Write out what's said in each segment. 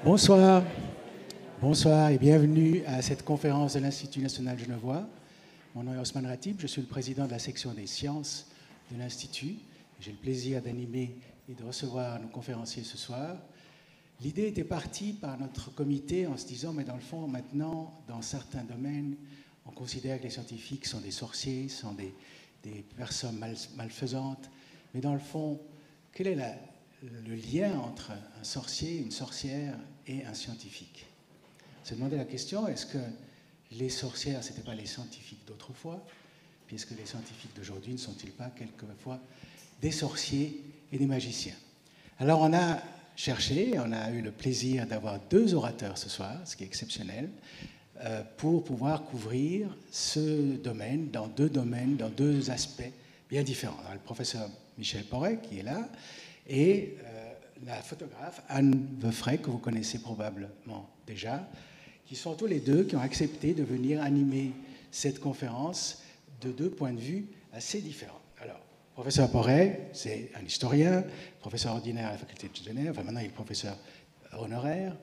Bonsoir, bonsoir et bienvenue à cette conférence de l'Institut national genevois. Mon nom est Osman Ratib, je suis le président de la section des sciences de l'Institut. J'ai le plaisir d'animer et de recevoir nos conférenciers ce soir. L'idée était partie par notre comité en se disant, mais dans le fond, maintenant, dans certains domaines, on considère que les scientifiques sont des sorciers, sont des personnes malfaisantes. Mais dans le fond, quel est le lien entre un sorcier, une sorcière et un scientifique? Se demander la question, est-ce que les sorcières, ce n'étaient pas les scientifiques d'autrefois? Puis est-ce que les scientifiques d'aujourd'hui ne sont-ils pas quelquefois des sorciers et des magiciens? Alors on a cherché, on a eu le plaisir d'avoir deux orateurs ce soir, ce qui est exceptionnel, pour pouvoir couvrir ce domaine, dans deux aspects bien différents. Alors, le professeur Michel Porret, qui est là, et la photographe Anne Veufray, que vous connaissez probablement déjà, qui sont tous les deux qui ont accepté de venir animer cette conférence de deux points de vue assez différents. Alors, professeur Porret, c'est un historien, professeur ordinaire à la faculté de Genève, enfin maintenant il est professeur honoraire,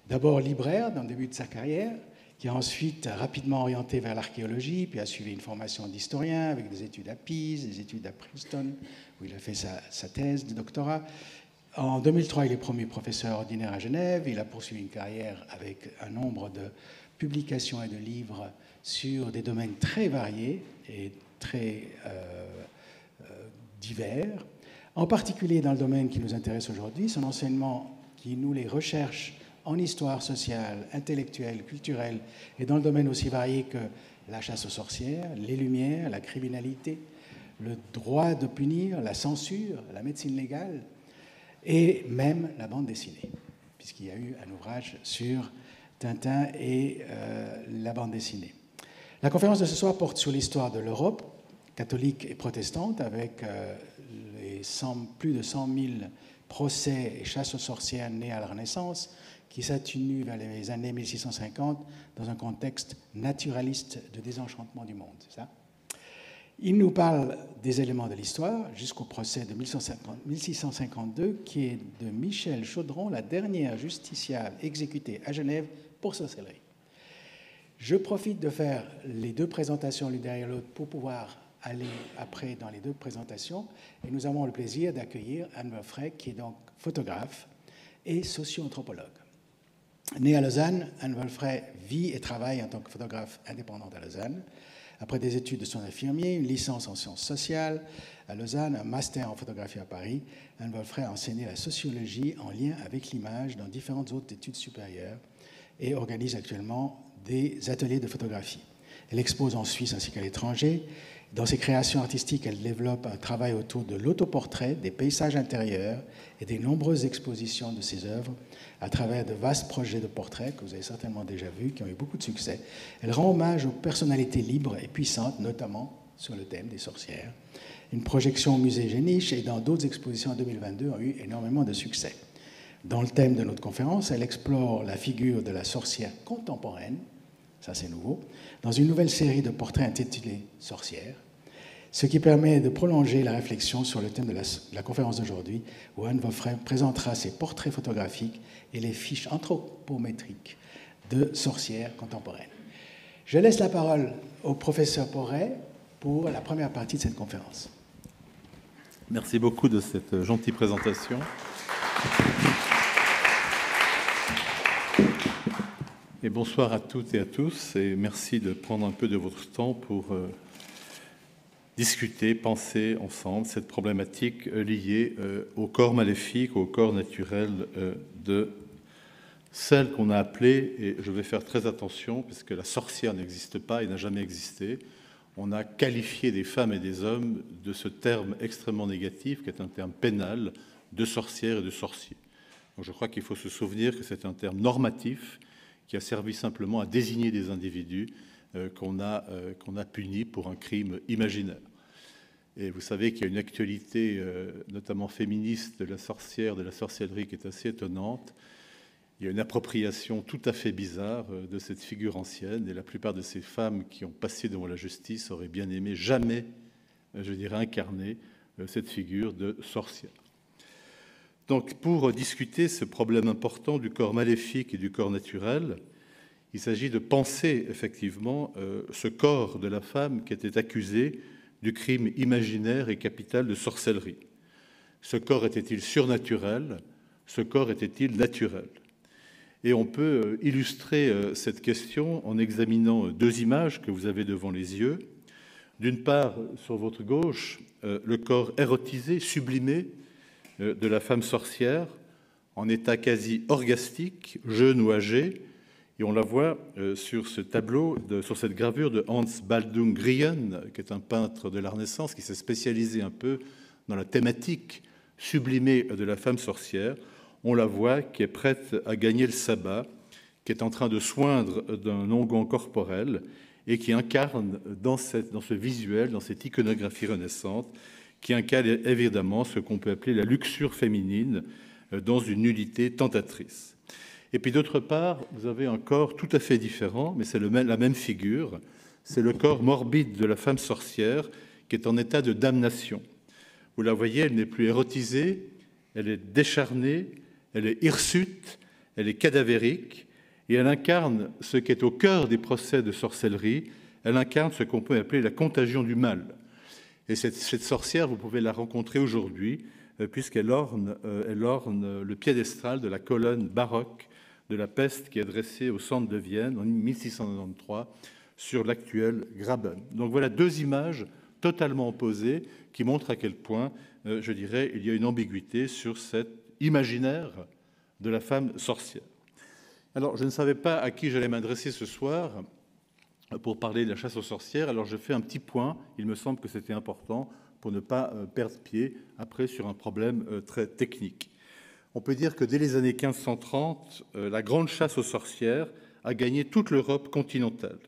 d'abord libraire dans le début de sa carrière, qui a ensuite rapidement orienté vers l'archéologie, puis a suivi une formation d'historien avec des études à Pise, des études à Princeton, où il a fait sa thèse de doctorat. En 2003, il est promu professeur ordinaire à Genève. Il a poursuivi une carrière avec un nombre de publications et de livres sur des domaines très variés et très divers. En particulier dans le domaine qui nous intéresse aujourd'hui, son enseignement qui noue les recherches en histoire sociale, intellectuelle, culturelle, et dans le domaine aussi varié que la chasse aux sorcières, les Lumières, la criminalité, le droit de punir, la censure, la médecine légale, et même la bande dessinée, puisqu'il y a eu un ouvrage sur Tintin et la bande dessinée. La conférence de ce soir porte sur l'histoire de l'Europe, catholique et protestante, avec plus de 100 000 procès et chasses aux sorcières nés à la Renaissance, qui s'atténue vers les années 1650 dans un contexte naturaliste de désenchantement du monde. C'est ça? Il nous parle des éléments de l'histoire jusqu'au procès de 1652, qui est de Michel Chaudron, la dernière justiciable exécutée à Genève pour sorcellerie. Je profite de faire les deux présentations l'une derrière l'autre pour pouvoir aller après dans les deux présentations. Et nous avons le plaisir d'accueillir Anne Veufray, qui est donc photographe et socio-anthropologue. Née à Lausanne, Anne Veufray vit et travaille en tant que photographe indépendante à Lausanne. Après des études de soins infirmiers, une licence en sciences sociales à Lausanne, un master en photographie à Paris, Anne Veufray a enseigné la sociologie en lien avec l'image dans différentes autres études supérieures et organise actuellement des ateliers de photographie. Elle expose en Suisse ainsi qu'à l'étranger. Dans ses créations artistiques, elle développe un travail autour de l'autoportrait, des paysages intérieurs et des nombreuses expositions de ses œuvres à travers de vastes projets de portraits que vous avez certainement déjà vus, qui ont eu beaucoup de succès. Elle rend hommage aux personnalités libres et puissantes, notamment sur le thème des sorcières. Une projection au musée Géniche et dans d'autres expositions en 2022 ont eu énormément de succès. Dans le thème de notre conférence, elle explore la figure de la sorcière contemporaine, ça c'est nouveau, dans une nouvelle série de portraits intitulés « Sorcières », ce qui permet de prolonger la réflexion sur le thème de la conférence d'aujourd'hui, où Anne Veufray présentera ses portraits photographiques et les fiches anthropométriques de sorcières contemporaines. Je laisse la parole au professeur Porret pour la première partie de cette conférence. Merci beaucoup de cette gentille présentation. Et bonsoir à toutes et à tous, et merci de prendre un peu de votre temps pour discuter, penser ensemble cette problématique liée au corps maléfique, au corps naturel de celle qu'on a appelée, et je vais faire très attention, parce que la sorcière n'existe pas et n'a jamais existé, on a qualifié des femmes et des hommes de ce terme extrêmement négatif, qui est un terme pénal, de sorcière et de sorcier. Donc je crois qu'il faut se souvenir que c'est un terme normatif, qui a servi simplement à désigner des individus qu'on a punis pour un crime imaginaire. Et vous savez qu'il y a une actualité, notamment féministe, de la sorcière, de la sorcellerie, qui est assez étonnante. Il y a une appropriation tout à fait bizarre de cette figure ancienne, et la plupart de ces femmes qui ont passé devant la justice auraient bien aimé jamais, je dirais, incarner cette figure de sorcière. Donc, pour discuter ce problème important du corps maléfique et du corps naturel, il s'agit de penser effectivement ce corps de la femme qui était accusé du crime imaginaire et capital de sorcellerie. Ce corps était-il surnaturel? Ce corps était-il naturel? Et on peut illustrer cette question en examinant deux images que vous avez devant les yeux. D'une part, sur votre gauche, le corps érotisé, sublimé de la femme sorcière, en état quasi orgastique, jeune ou âgée, et on la voit sur ce tableau, sur cette gravure de Hans Baldung Grien, qui est un peintre de la Renaissance, qui s'est spécialisé un peu dans la thématique sublimée de la femme sorcière. On la voit qui est prête à gagner le sabbat, qui est en train de soindre d'un onguent corporel et qui incarne dans ce visuel, dans cette iconographie renaissante, qui incarne évidemment ce qu'on peut appeler la luxure féminine dans une nullité tentatrice. Et puis d'autre part, vous avez un corps tout à fait différent, mais c'est la même figure. C'est le corps morbide de la femme sorcière qui est en état de damnation. Vous la voyez, elle n'est plus érotisée, elle est décharnée, elle est hirsute, elle est cadavérique, et elle incarne ce qui est au cœur des procès de sorcellerie, elle incarne ce qu'on peut appeler la contagion du mal. Et cette sorcière, vous pouvez la rencontrer aujourd'hui, puisqu'elle orne le piédestal de la colonne baroque de la peste qui est dressée au centre de Vienne en 1693 sur l'actuel Graben. Donc voilà deux images totalement opposées qui montrent à quel point, je dirais, il y a une ambiguïté sur cet imaginaire de la femme sorcière. Alors, je ne savais pas à qui j'allais m'adresser ce soir pour parler de la chasse aux sorcières, alors je fais un petit point, il me semble que c'était important pour ne pas perdre pied après sur un problème très technique. On peut dire que dès les années 1530, la grande chasse aux sorcières a gagné toute l'Europe continentale.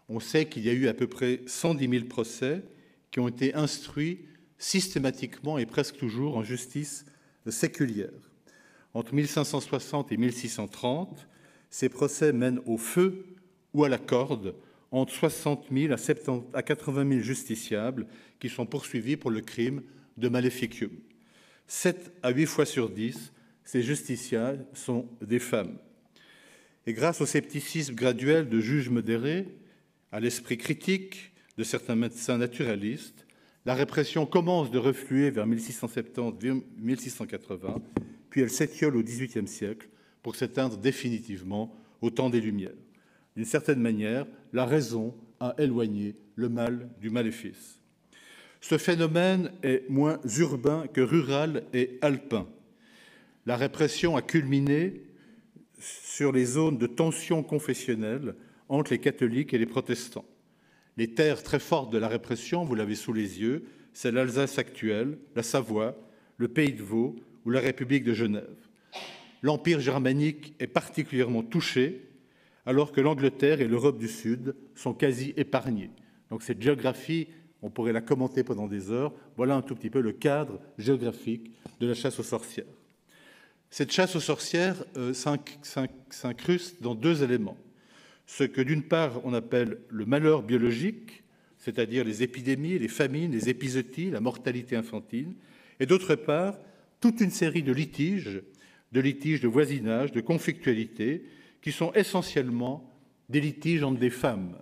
On sait qu'il y a eu à peu près 110 000 procès qui ont été instruits systématiquement et presque toujours en justice séculière. Entre 1560 et 1630, ces procès mènent au feu ou à la corde entre 60 000 à 80 000 justiciables qui sont poursuivis pour le crime de maléficium. 7 à 8 fois sur 10, ces justiciables sont des femmes. Et grâce au scepticisme graduel de juges modérés, à l'esprit critique de certains médecins naturalistes, la répression commence de refluer vers 1670-1680, puis elle s'étiole au XVIIIe siècle pour s'éteindre définitivement au temps des Lumières. D'une certaine manière, la raison a éloigné le mal du maléfice. Ce phénomène est moins urbain que rural et alpin. La répression a culminé sur les zones de tension confessionnelle entre les catholiques et les protestants. Les terres très fortes de la répression, vous l'avez sous les yeux, c'est l'Alsace actuelle, la Savoie, le Pays de Vaud ou la République de Genève. L'Empire germanique est particulièrement touché, alors que l'Angleterre et l'Europe du Sud sont quasi épargnées. Donc cette géographie, on pourrait la commenter pendant des heures. Voilà un tout petit peu le cadre géographique de la chasse aux sorcières. Cette chasse aux sorcières s'incruste dans deux éléments. Ce que d'une part on appelle le malheur biologique, c'est-à-dire les épidémies, les famines, les épizooties, la mortalité infantile, et d'autre part toute une série de litiges de voisinage, de conflictualité, qui sont essentiellement des litiges entre des femmes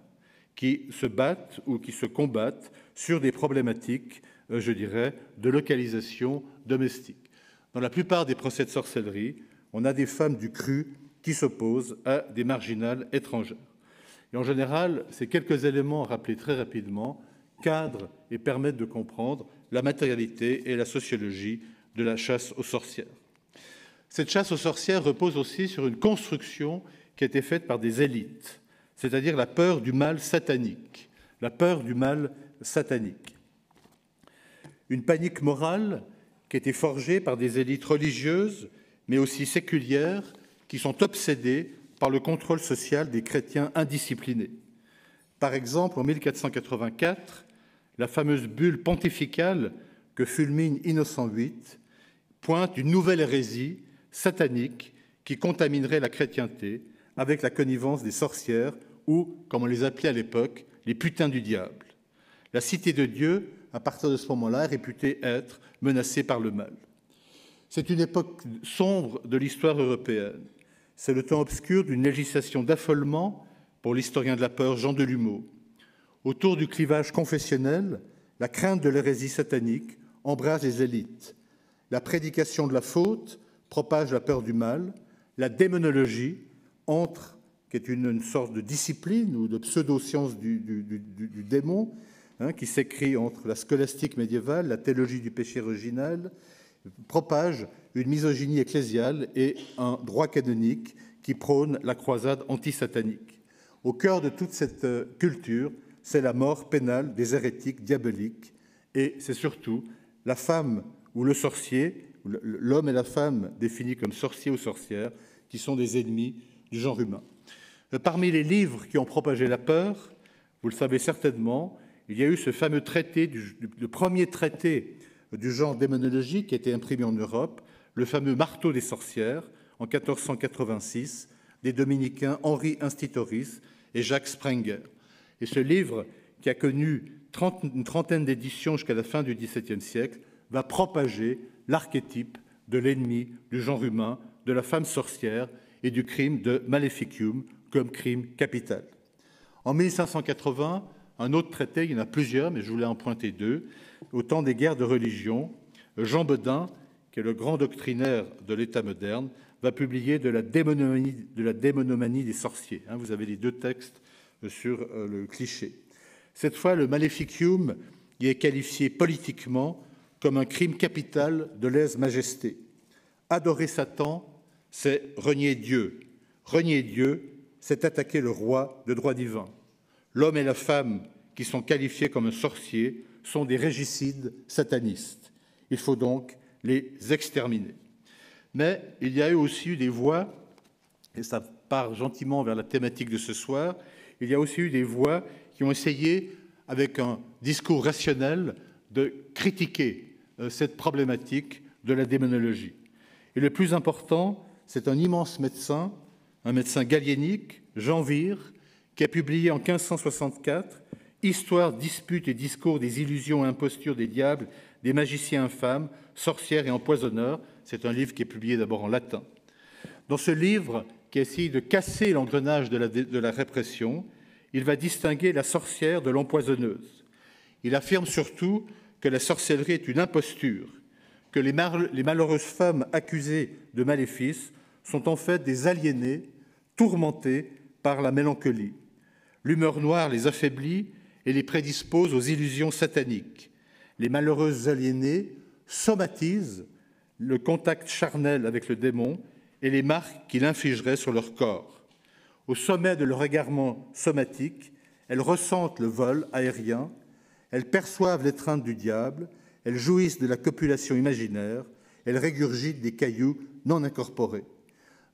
qui se battent ou qui se combattent sur des problématiques, je dirais, de localisation domestique. Dans la plupart des procès de sorcellerie, on a des femmes du cru qui s'opposent à des marginales étrangères. Et en général, ces quelques éléments rappelés très rapidement cadrent et permettent de comprendre la matérialité et la sociologie de la chasse aux sorcières. Cette chasse aux sorcières repose aussi sur une construction qui a été faite par des élites, c'est-à-dire la peur du mal satanique. La peur du mal satanique. Une panique morale qui a été forgée par des élites religieuses, mais aussi séculières, qui sont obsédées par le contrôle social des chrétiens indisciplinés. Par exemple, en 1484, la fameuse bulle pontificale que fulmine Innocent VIII pointe une nouvelle hérésie satanique qui contaminerait la chrétienté avec la connivence des sorcières ou, comme on les appelait à l'époque, les putains du diable. La cité de Dieu, à partir de ce moment-là, est réputée être menacée par le mal. C'est une époque sombre de l'histoire européenne. C'est le temps obscur d'une législation d'affolement pour l'historien de la peur Jean Delumeau. Autour du clivage confessionnel, la crainte de l'hérésie satanique embrase les élites. La prédication de la faute propage la peur du mal. La démonologie entre, qui est une sorte de discipline ou de pseudo-science du démon, qui s'écrit entre la scolastique médiévale, la théologie du péché original, propage une misogynie ecclésiale et un droit canonique qui prône la croisade antisatanique. Au cœur de toute cette culture, c'est la mort pénale des hérétiques diaboliques et c'est surtout la femme ou le sorcier, l'homme et la femme définis comme sorciers ou sorcières, qui sont des ennemis du genre humain. Parmi les livres qui ont propagé la peur, vous le savez certainement, il y a eu ce fameux traité, le premier traité du genre démonologique qui a été imprimé en Europe, le fameux Marteau des sorcières, en 1486, des dominicains Henri Institoris et Jacques Sprenger. Et ce livre, qui a connu une trentaine d'éditions jusqu'à la fin du XVIIe siècle, va propager l'archétype de l'ennemi du genre humain, de la femme sorcière et du crime de Maleficium comme crime capital. En 1580, un autre traité, il y en a plusieurs, mais je voulais en pointer deux, au temps des guerres de religion, Jean Bodin, qui est le grand doctrinaire de l'État moderne, va publier de la démonomanie des sorciers. Vous avez les deux textes sur le cliché. Cette fois, le Maleficium y est qualifié politiquement comme un crime capital de lèse-majesté. Adorer Satan, c'est renier Dieu. Renier Dieu, c'est attaquer le roi de droit divin. L'homme et la femme qui sont qualifiés comme un sorcier sont des régicides satanistes. Il faut donc les exterminer. Mais il y a eu aussi eu des voix, et ça part gentiment vers la thématique de ce soir, il y a aussi eu des voix qui ont essayé, avec un discours rationnel, de critiquer cette problématique de la démonologie. Et le plus important, c'est un immense médecin, un médecin galénique, Jean Vire, qui a publié en 1564 « Histoire, dispute et discours des illusions et impostures des diables, des magiciens infâmes, sorcières et empoisonneurs ». C'est un livre qui est publié d'abord en latin. Dans ce livre, qui essaye de casser l'engrenage de la répression, il va distinguer la sorcière de l'empoisonneuse. Il affirme surtout que la sorcellerie est une imposture, que les malheureuses femmes accusées de maléfices sont en fait des aliénées tourmentées par la mélancolie. L'humeur noire les affaiblit et les prédispose aux illusions sataniques. Les malheureuses aliénées somatisent le contact charnel avec le démon et les marques qu'il infligerait sur leur corps. Au sommet de leur égarement somatique, elles ressentent le vol aérien, elles perçoivent l'étreinte du diable, elles jouissent de la copulation imaginaire, elles régurgitent des cailloux non incorporés.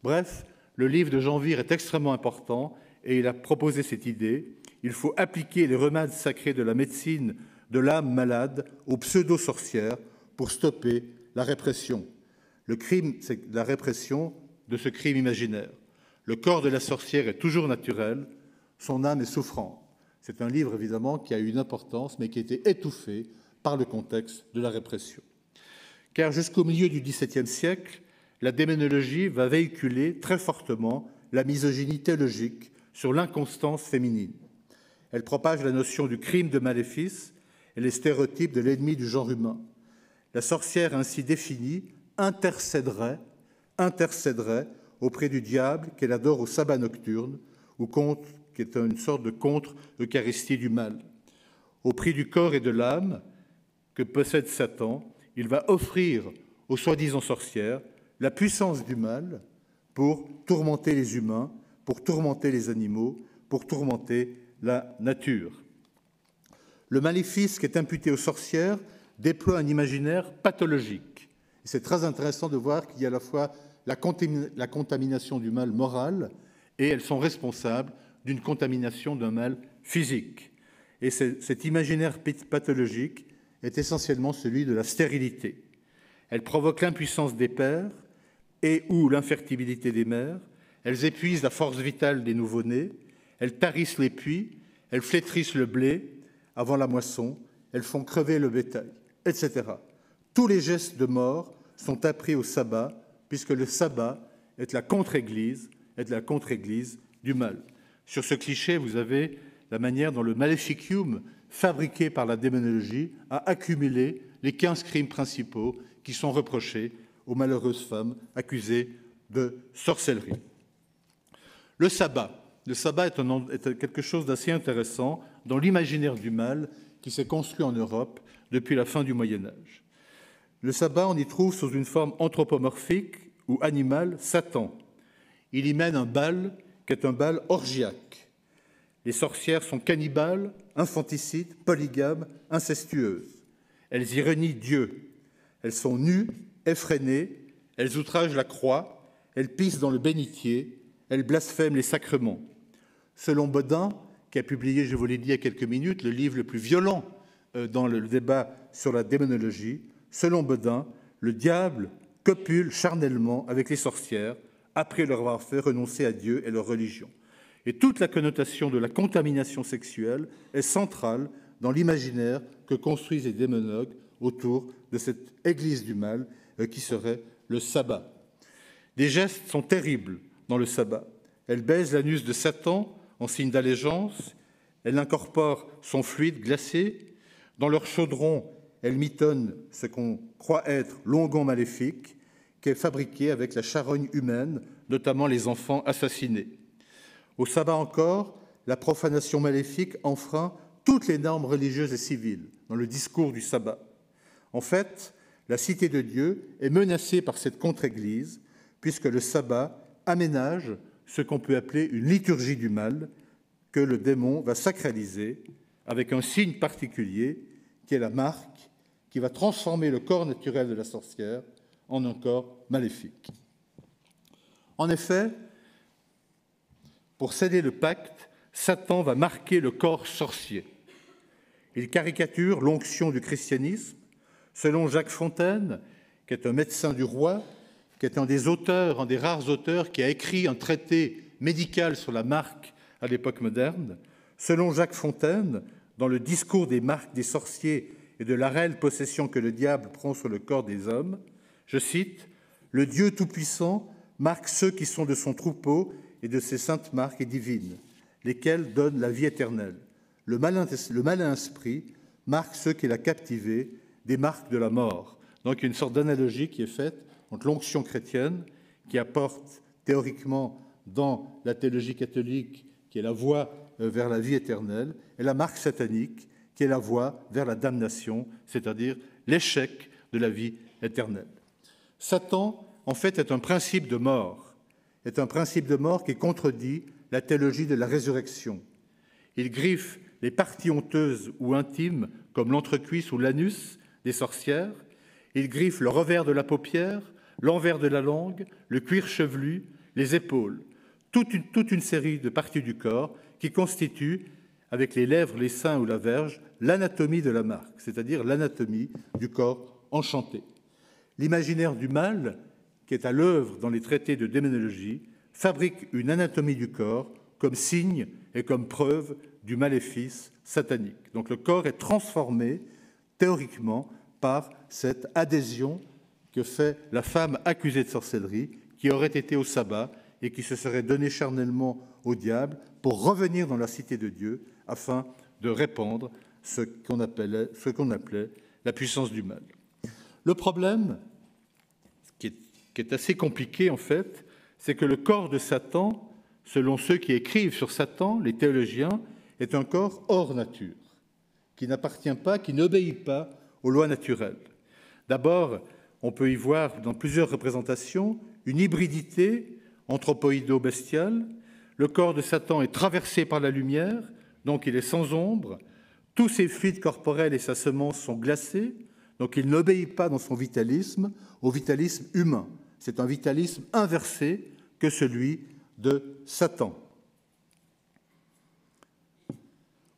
Bref, le livre de Jean Vire est extrêmement important et il a proposé cette idée. Il faut appliquer les remèdes sacrés de la médecine de l'âme malade aux pseudo-sorcières pour stopper la répression. Le crime, c'est la répression de ce crime imaginaire. Le corps de la sorcière est toujours naturel, son âme est souffrante. C'est un livre, évidemment, qui a eu une importance, mais qui a été étouffé par le contexte de la répression. Car jusqu'au milieu du XVIIe siècle, la démonologie va véhiculer très fortement la misogynie théologique sur l'inconstance féminine. Elle propage la notion du crime de maléfice et les stéréotypes de l'ennemi du genre humain. La sorcière ainsi définie intercéderait auprès du diable qu'elle adore au sabbat nocturne, ou qui est une sorte de contre-eucharistie du mal. Au prix du corps et de l'âme que possède Satan, il va offrir aux soi-disant sorcières la puissance du mal pour tourmenter les humains, pour tourmenter les animaux, pour tourmenter la nature. Le maléfice qui est imputé aux sorcières déploie un imaginaire pathologique. C'est très intéressant de voir qu'il y a à la fois la contamination du mal moral et elles sont responsables d'une contamination d'un mal physique. Et cet imaginaire pathologique est essentiellement celui de la stérilité. Elle provoque l'impuissance des pères et ou l'infertilité des mères, elles épuisent la force vitale des nouveau-nés, elles tarissent les puits, elles flétrissent le blé avant la moisson, elles font crever le bétail, etc. Tous les gestes de mort sont appris au sabbat, puisque le sabbat est la contre-église du mal. Sur ce cliché, vous avez la manière dont le Maleficium, fabriqué par la démonologie, a accumulé les 15 crimes principaux qui sont reprochés aux malheureuses femmes accusées de sorcellerie. Le sabbat est quelque chose d'assez intéressant dans l'imaginaire du mal qui s'est construit en Europe depuis la fin du Moyen-Âge. Le sabbat, on y trouve sous une forme anthropomorphique ou animale Satan. Il y mène un bal qui est un bal orgiaque. Les sorcières sont cannibales, infanticides, polygames, incestueuses. Elles y renient Dieu. Elles sont nues, effrénées, elles outragent la croix, elles pissent dans le bénitier, elles blasphèment les sacrements. Selon Bodin, qui a publié, je vous l'ai dit il y a quelques minutes, le livre le plus violent dans le débat sur la démonologie, selon Bodin, le diable copule charnellement avec les sorcières après leur avoir fait renoncer à Dieu et leur religion. Et toute la connotation de la contamination sexuelle est centrale dans l'imaginaire que construisent les démonologues autour de cette église du mal qui serait le sabbat. Des gestes sont terribles dans le sabbat. Elle baise l'anus de Satan en signe d'allégeance, elle incorpore son fluide glacé, dans leur chaudron, elle mitonne ce qu'on croit être l'onguent maléfique qui est fabriqué avec la charogne humaine, notamment les enfants assassinés. Au sabbat encore, la profanation maléfique enfreint toutes les normes religieuses et civiles dans le discours du sabbat. En fait, la cité de Dieu est menacée par cette contre-église, puisque le sabbat aménage ce qu'on peut appeler une liturgie du mal, que le démon va sacraliser avec un signe particulier qui est la marque, qui va transformer le corps naturel de la sorcière en un corps maléfique. En effet, pour sceller le pacte, Satan va marquer le corps sorcier. Il caricature l'onction du christianisme. Selon Jacques Fontaine, qui est un médecin du roi, qui est un des rares auteurs qui a écrit un traité médical sur la marque à l'époque moderne, selon Jacques Fontaine, dans le discours des marques des sorciers et de la réelle possession que le diable prend sur le corps des hommes, je cite, « Le Dieu Tout-Puissant marque ceux qui sont de son troupeau et de ses saintes marques et divines, lesquelles donnent la vie éternelle. Le malin esprit marque ceux qu'il a captivés des marques de la mort. » Donc une sorte d'analogie qui est faite entre l'onction chrétienne, qui apporte théoriquement dans la théologie catholique, qui est la voie vers la vie éternelle, et la marque satanique, qui est la voie vers la damnation, c'est-à-dire l'échec de la vie éternelle. Satan, en fait, est un principe de mort qui contredit la théologie de la résurrection. Il griffe les parties honteuses ou intimes, comme l'entrecuisse ou l'anus des sorcières. Il griffe le revers de la paupière, l'envers de la langue, le cuir chevelu, les épaules, toute une série de parties du corps qui constituent, avec les lèvres, les seins ou la verge, l'anatomie de la marque, c'est-à-dire l'anatomie du corps enchanté. L'imaginaire du mal, qui est à l'œuvre dans les traités de démonologie, fabrique une anatomie du corps comme signe et comme preuve du maléfice satanique. Donc le corps est transformé théoriquement par cette adhésion que fait la femme accusée de sorcellerie qui aurait été au sabbat et qui se serait donnée charnellement au diable pour revenir dans la cité de Dieu afin de répandre ce qu'on appelait la puissance du mal. Le problème, qui est assez compliqué en fait, c'est que le corps de Satan, selon ceux qui écrivent sur Satan, les théologiens, est un corps hors nature, qui n'appartient pas, qui n'obéit pas aux lois naturelles. D'abord, on peut y voir dans plusieurs représentations une hybridité anthropoïdo-bestiale. Le corps de Satan est traversé par la lumière, donc il est sans ombre. Tous ses fluides corporels et sa semence sont glacés, donc il n'obéit pas dans son vitalisme au vitalisme humain. C'est un vitalisme inversé que celui de Satan.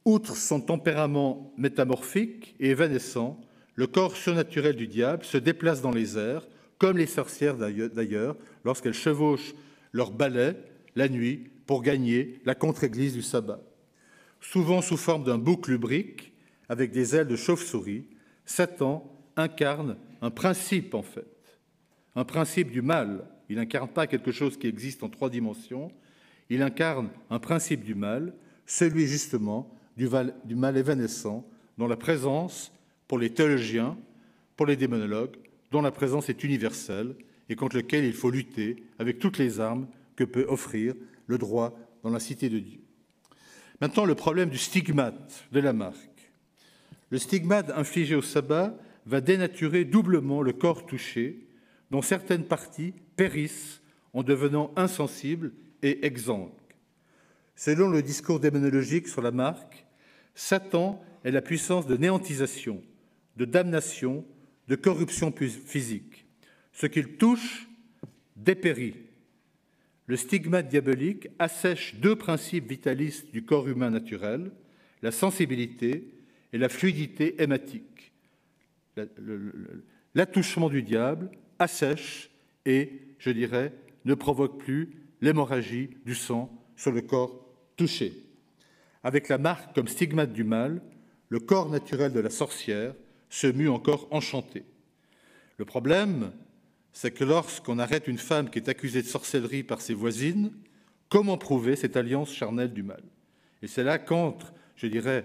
Outre son tempérament métamorphique et évanescent, le corps surnaturel du diable se déplace dans les airs, comme les sorcières d'ailleurs, lorsqu'elles chevauchent leur balai la nuit pour gagner la contre-église du sabbat. Souvent sous forme d'un bouc lubrique, avec des ailes de chauve-souris, Satan incarne un principe en fait. un principe du mal. Il n'incarne pas quelque chose qui existe en 3 dimensions, il incarne un principe du mal, celui justement du mal évanescent, dont la présence, pour les théologiens, pour les démonologues, dont la présence est universelle et contre lequel il faut lutter avec toutes les armes que peut offrir le droit dans la cité de Dieu. Maintenant, le problème du stigmate de la marque. Le stigmate infligé au sabbat va dénaturer doublement le corps touché, dont certaines parties périssent en devenant insensibles et exsangues. Selon le discours démonologique sur la marque, Satan est la puissance de néantisation, de damnation, de corruption physique. Ce qu'il touche dépérit. Le stigmate diabolique assèche 2 principes vitalistes du corps humain naturel, la sensibilité et la fluidité hématique. L'attouchement du diable assèche et, je dirais, ne provoque plus l'hémorragie du sang sur le corps touché. Avec la marque comme stigmate du mal, le corps naturel de la sorcière se mue en corps enchanté. Le problème, c'est que lorsqu'on arrête une femme qui est accusée de sorcellerie par ses voisines, comment prouver cette alliance charnelle du mal? Et c'est là qu'entre, je dirais,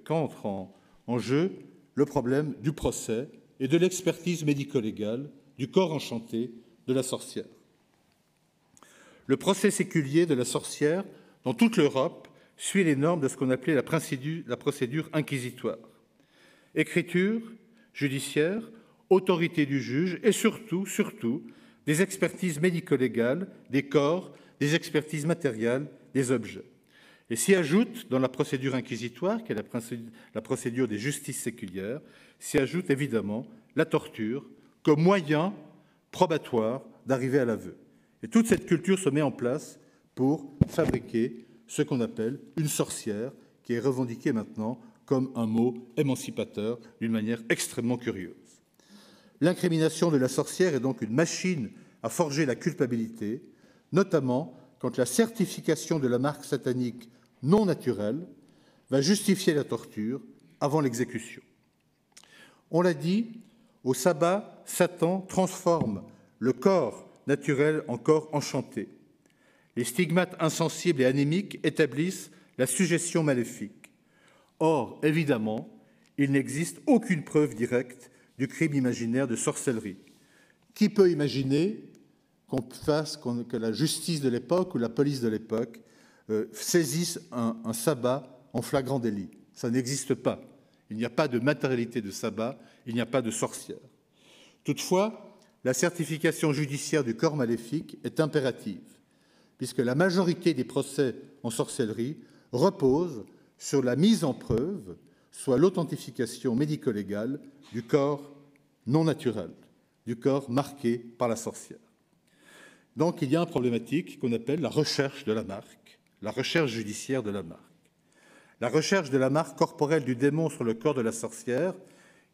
qu'entre en jeu le problème du procès et de l'expertise médico-légale du corps enchanté de la sorcière. Le procès séculier de la sorcière, dans toute l'Europe, suit les normes de ce qu'on appelait la procédure inquisitoire. Écriture judiciaire, autorité du juge et surtout, des expertises médico-légales, des corps, des expertises matérielles, des objets. Et s'y ajoute, dans la procédure inquisitoire, qui est la procédure des justices séculières, s'y ajoute évidemment la torture comme moyen probatoire d'arriver à l'aveu. Et toute cette culture se met en place pour fabriquer ce qu'on appelle une sorcière, qui est revendiquée maintenant comme un mot émancipateur d'une manière extrêmement curieuse. L'incrimination de la sorcière est donc une machine à forger la culpabilité, notamment quand la certification de la marque satanique non naturelle va justifier la torture avant l'exécution. On l'a dit, au sabbat, Satan transforme le corps naturel en corps enchanté. Les stigmates insensibles et anémiques établissent la suggestion maléfique. Or, évidemment, il n'existe aucune preuve directe du crime imaginaire de sorcellerie. Qui peut imaginer que la justice de l'époque ou la police de l'époque saisisse un sabbat en flagrant délit? Ça n'existe pas. Il n'y a pas de matérialité de sabbat, il n'y a pas de sorcière. Toutefois, la certification judiciaire du corps maléfique est impérative, puisque la majorité des procès en sorcellerie reposent sur la mise en preuve, soit l'authentification médico-légale du corps non naturel, du corps marqué par la sorcière. Donc il y a une problématique qu'on appelle la recherche de la marque, la recherche judiciaire de la marque. La recherche de la marque corporelle du démon sur le corps de la sorcière,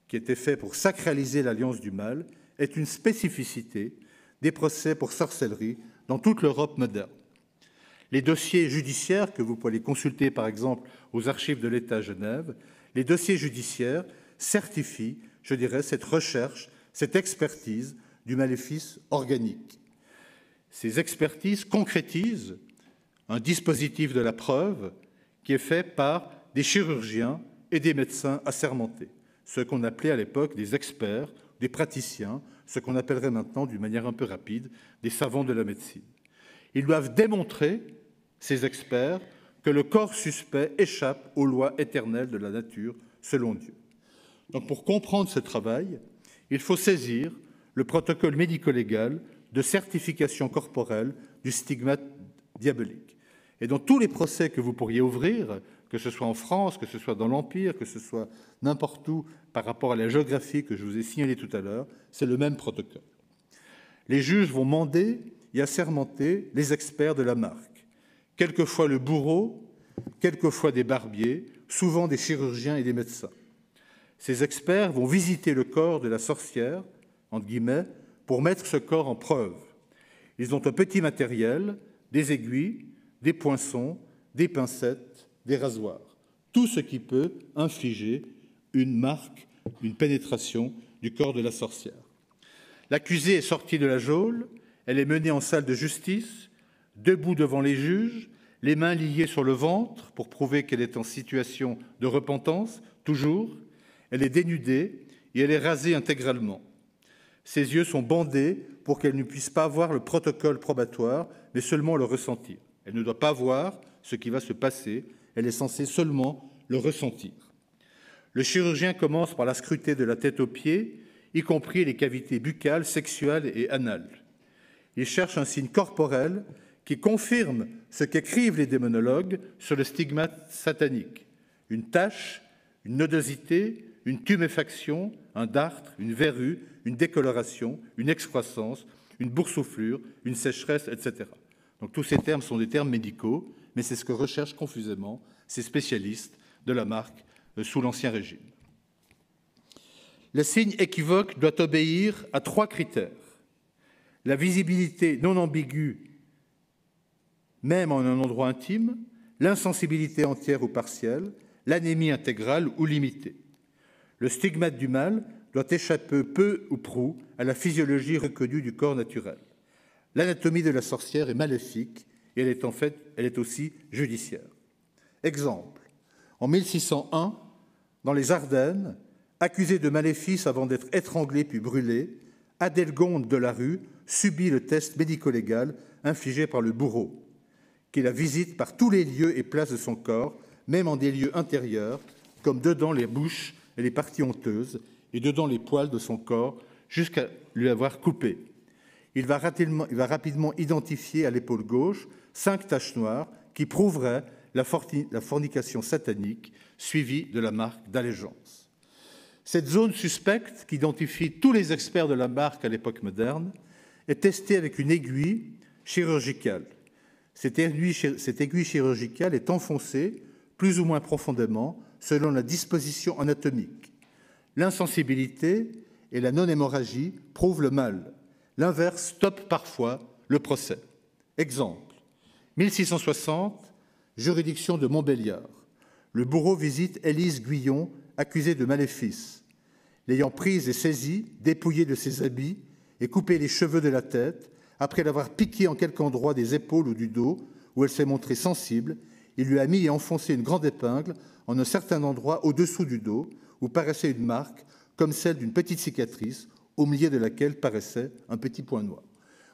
qui était fait pour sacraliser l'alliance du mal, est une spécificité des procès pour sorcellerie dans toute l'Europe moderne. Les dossiers judiciaires que vous pouvez consulter, par exemple, aux archives de l'État à Genève, les dossiers judiciaires certifient, je dirais, cette recherche, cette expertise du maléfice organique. Ces expertises concrétisent un dispositif de la preuve qui est fait par des chirurgiens et des médecins assermentés, ce qu'on appelait à l'époque des experts, des praticiens, ce qu'on appellerait maintenant, d'une manière un peu rapide, des savants de la médecine. Ils doivent démontrer, ces experts, que le corps suspect échappe aux lois éternelles de la nature selon Dieu. Donc pour comprendre ce travail, il faut saisir le protocole médico-légal de certification corporelle du stigmate diabolique. Et dans tous les procès que vous pourriez ouvrir, que ce soit en France, que ce soit dans l'Empire, que ce soit n'importe où par rapport à la géographie que je vous ai signalée tout à l'heure, c'est le même protocole. Les juges vont mander et assermenter les experts de la marque. Quelquefois le bourreau, quelquefois des barbiers, souvent des chirurgiens et des médecins. Ces experts vont visiter le corps de la sorcière, entre guillemets, pour mettre ce corps en preuve. Ils ont un petit matériel, des aiguilles, des poinçons, des pincettes, des rasoirs. Tout ce qui peut infliger une marque, une pénétration du corps de la sorcière. L'accusée est sortie de la geôle, elle est menée en salle de justice, debout devant les juges, les mains liées sur le ventre pour prouver qu'elle est en situation de repentance, toujours. Elle est dénudée et elle est rasée intégralement. Ses yeux sont bandés pour qu'elle ne puisse pas voir le protocole probatoire, mais seulement le ressentir. Elle ne doit pas voir ce qui va se passer, elle est censée seulement le ressentir. Le chirurgien commence par la scruter de la tête aux pieds, y compris les cavités buccales, sexuelles et anales. Il cherche un signe corporel qui confirme ce qu'écrivent les démonologues sur le stigmate satanique. Une tache, une nodosité, une tuméfaction, un dartre, une verrue, une décoloration, une excroissance, une boursouflure, une sécheresse, etc. Donc tous ces termes sont des termes médicaux, mais c'est ce que recherchent confusément ces spécialistes de la marque sous l'Ancien Régime. Le signe équivoque doit obéir à 3 critères. La visibilité non ambiguë, même en un endroit intime, l'insensibilité entière ou partielle, l'anémie intégrale ou limitée. Le stigmate du mal doit échapper peu ou prou à la physiologie reconnue du corps naturel. L'anatomie de la sorcière est maléfique et elle est aussi judiciaire. Exemple, en 1601, dans les Ardennes, accusée de maléfice avant d'être étranglée puis brûlée, Adélgonde de la Rue subit le test médico-légal infligé par le bourreau, qui la visite par tous les lieux et places de son corps, même en des lieux intérieurs, comme dedans les bouches et les parties honteuses, et dedans les poils de son corps, jusqu'à lui avoir coupé. Il va rapidement identifier à l'épaule gauche 5 taches noires qui prouveraient la fornication satanique, suivie de la marque d'allégeance. Cette zone suspecte, qu'identifient tous les experts de la marque à l'époque moderne, est testée avec une aiguille chirurgicale. Cette aiguille chirurgicale est enfoncée plus ou moins profondément selon la disposition anatomique. L'insensibilité et la non-hémorragie prouvent le mal. L'inverse stoppe parfois le procès. Exemple, 1660, juridiction de Montbéliard. Le bourreau visite Élise Guyon, accusée de maléfice. L'ayant prise et saisie, dépouillée de ses habits et coupé les cheveux de la tête, après l'avoir piquée en quelque endroit des épaules ou du dos, où elle s'est montrée sensible, il lui a mis et enfoncé une grande épingle en un certain endroit au-dessous du dos, où paraissait une marque, comme celle d'une petite cicatrice, au milieu de laquelle paraissait un petit point noir.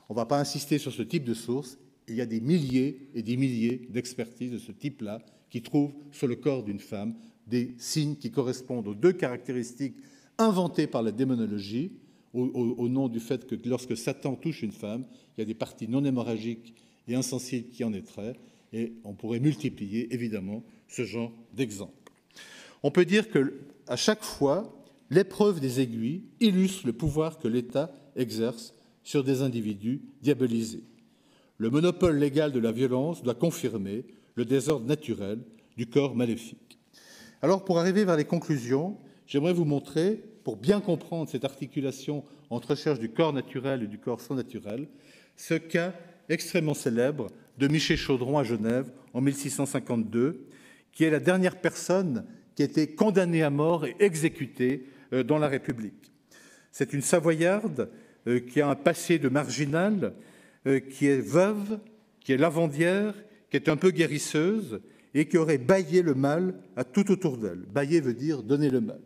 On ne va pas insister sur ce type de source. Il y a des milliers et des milliers d'expertises de ce type-là qui trouvent sur le corps d'une femme des signes qui correspondent aux 2 caractéristiques inventées par la démonologie, au nom du fait que lorsque Satan touche une femme, il y a des parties non hémorragiques et insensibles qui en naîtraient, et on pourrait multiplier évidemment ce genre d'exemples. On peut dire qu'à chaque fois, l'épreuve des aiguilles illustre le pouvoir que l'État exerce sur des individus diabolisés. Le monopole légal de la violence doit confirmer le désordre naturel du corps maléfique. Alors, pour arriver vers les conclusions, j'aimerais vous montrer, pour bien comprendre cette articulation entre recherche du corps naturel et du corps surnaturel, ce cas extrêmement célèbre de Michel Chaudron à Genève en 1652, qui est la dernière personne qui a été condamnée à mort et exécutée dans la République. C'est une Savoyarde qui a un passé de marginal, qui est veuve, qui est lavandière, qui est un peu guérisseuse et qui aurait bâillé le mal à tout autour d'elle. Bâiller veut dire donner le mal.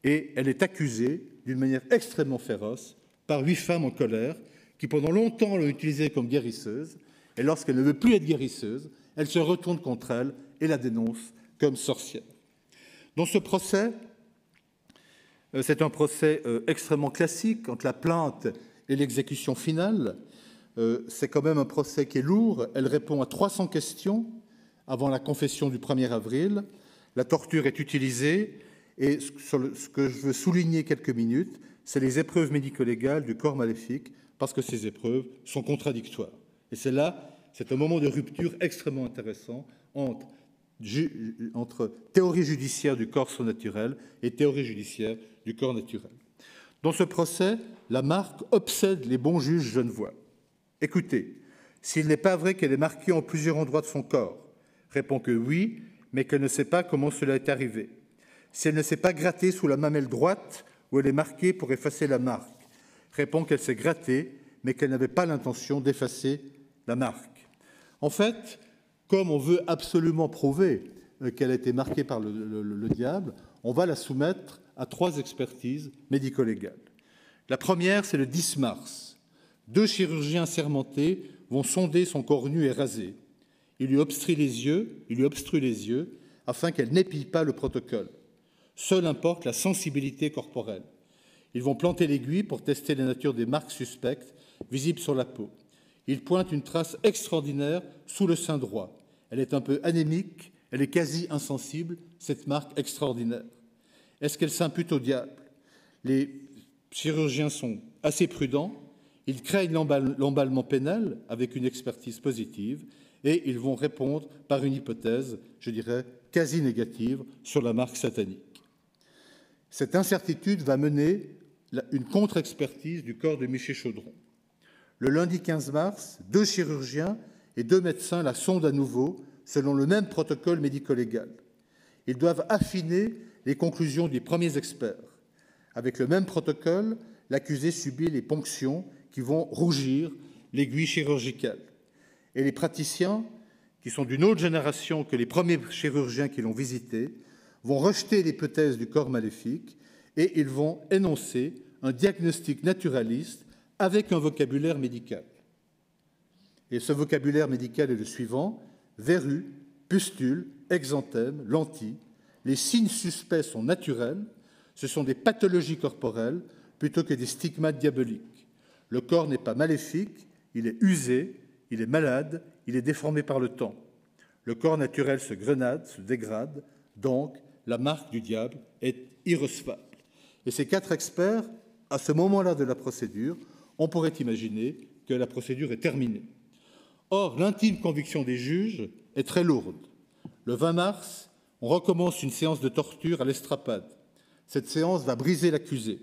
Et elle est accusée d'une manière extrêmement féroce par 8 femmes en colère qui pendant longtemps l'ont utilisée comme guérisseuse, et lorsqu'elle ne veut plus être guérisseuse, elle se retourne contre elle et la dénonce comme sorcière. Dans ce procès, c'est un procès extrêmement classique entre la plainte et l'exécution finale. C'est quand même un procès qui est lourd. Elle répond à 300 questions avant la confession du 1er avril. La torture est utilisée et ce que je veux souligner quelques minutes, c'est les épreuves médico-légales du corps maléfique parce que ces épreuves sont contradictoires. Et c'est un moment de rupture extrêmement intéressant entre théorie judiciaire du corps surnaturel et théorie judiciaire du corps naturel. Dans ce procès, la marque obsède les bons juges genevois. Écoutez, s'il n'est pas vrai qu'elle est marquée en plusieurs endroits de son corps, répond que oui, mais qu'elle ne sait pas comment cela est arrivé. Si elle ne s'est pas grattée sous la mamelle droite où elle est marquée pour effacer la marque, répond qu'elle s'est grattée, mais qu'elle n'avait pas l'intention d'effacer la marque. En fait, comme on veut absolument prouver qu'elle a été marquée par le diable, on va la soumettre à 3 expertises médico-légales. La première, c'est le 10 mars. 2 chirurgiens assermentés vont sonder son corps nu et rasé. Ils lui obstruent les yeux afin qu'elle n'épie pas le protocole. Seul importe la sensibilité corporelle. Ils vont planter l'aiguille pour tester la nature des marques suspectes visibles sur la peau. Ils pointent une trace extraordinaire sous le sein droit. Elle est un peu anémique, elle est quasi insensible, cette marque extraordinaire. Est-ce qu'elle s'impute au diable? Les chirurgiens sont assez prudents, ils craignent l'emballement pénal avec une expertise positive et ils vont répondre par une hypothèse, je dirais, quasi négative sur la marque satanique. Cette incertitude va mener une contre-expertise du corps de Miché Chaudron. Le lundi 15 mars, 2 chirurgiens et 2 médecins la sondent à nouveau selon le même protocole médico-légal. Ils doivent affiner les conclusions des premiers experts. Avec le même protocole, l'accusé subit les ponctions qui vont rougir l'aiguille chirurgicale. Et les praticiens, qui sont d'une autre génération que les premiers chirurgiens qui l'ont visité, vont rejeter l'hypothèse du corps maléfique et ils vont énoncer un diagnostic naturaliste avec un vocabulaire médical. Et ce vocabulaire médical est le suivant: verrues, pustules, exanthèmes, lentilles. Les signes suspects sont naturels, ce sont des pathologies corporelles plutôt que des stigmates diaboliques. Le corps n'est pas maléfique, il est usé, il est malade, il est déformé par le temps. Le corps naturel se grenade, se dégrade, donc la marque du diable est irrecevable. Et ces 4 experts, à ce moment-là de la procédure, on pourrait imaginer que la procédure est terminée. Or, l'intime conviction des juges est très lourde. Le 20 mars, on recommence une séance de torture à l'estrapade. Cette séance va briser l'accusé.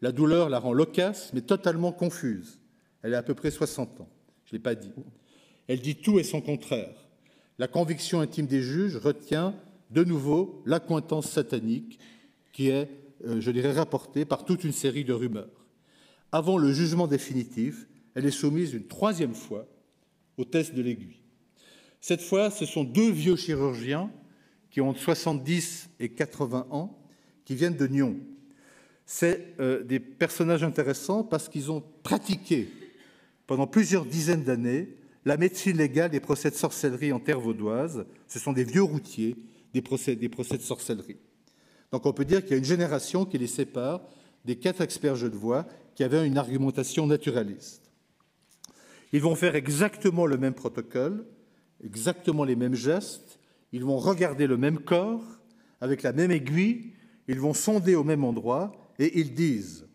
La douleur la rend loquace, mais totalement confuse. Elle a à peu près 60 ans. Je ne l'ai pas dit. Elle dit tout et son contraire. La conviction intime des juges retient de nouveau l'accointance satanique qui est, je dirais, rapportée par toute une série de rumeurs. Avant le jugement définitif, elle est soumise une 3e fois au test de l'aiguille. Cette fois, ce sont 2 vieux chirurgiens qui ont 70 et 80 ans, qui viennent de Nyon. C'est des personnages intéressants parce qu'ils ont pratiqué pendant plusieurs dizaines d'années la médecine légale des procès de sorcellerie en terre vaudoise. Ce sont des vieux routiers des procès de sorcellerie. Donc on peut dire qu'il y a une génération qui les sépare des 4 experts jeux de voix qui avaient une argumentation naturaliste. Ils vont faire exactement le même protocole, exactement les mêmes gestes, ils vont regarder le même corps, avec la même aiguille, ils vont sonder au même endroit, et ils disent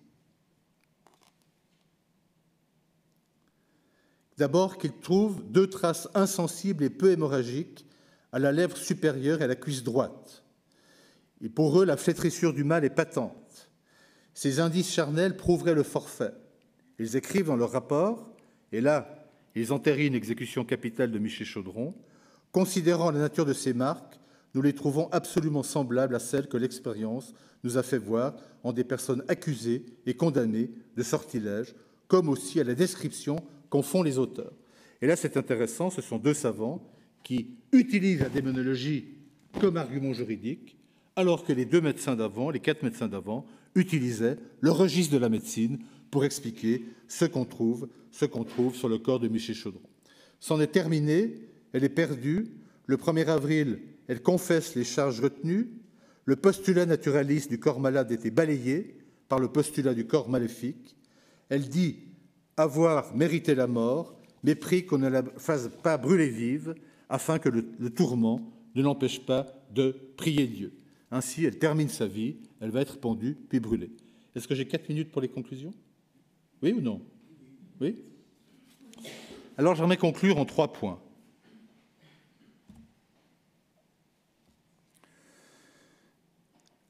d'abord qu'ils trouvent 2 traces insensibles et peu hémorragiques à la lèvre supérieure et à la cuisse droite. Et pour eux, la flétrissure du mal est patente. Ces indices charnels prouveraient le forfait. Ils écrivent dans leur rapport, et là, ils entérinent l'exécution capitale de Miché Chaudron. Considérant la nature de ces marques, nous les trouvons absolument semblables à celles que l'expérience nous a fait voir en des personnes accusées et condamnées de sortilèges, comme aussi à la description qu'en font les auteurs. Et là, c'est intéressant, ce sont 2 savants qui utilisent la démonologie comme argument juridique, alors que les 2 médecins d'avant, les 4 médecins d'avant, utilisaient le registre de la médecine pour expliquer ce qu'on trouve sur le corps de Miché Chaudron. C'en est terminé, elle est perdue. Le 1er avril, elle confesse les charges retenues. Le postulat naturaliste du corps malade était balayé par le postulat du corps maléfique. Elle dit avoir mérité la mort, mais prie qu'on ne la fasse pas brûler vive, afin que le tourment ne l'empêche pas de prier Dieu. Ainsi, elle termine sa vie, elle va être pendue, puis brûlée. Est-ce que j'ai 4 minutes pour les conclusions? Oui ou non? Oui? Alors, j'aimerais conclure en 3 points.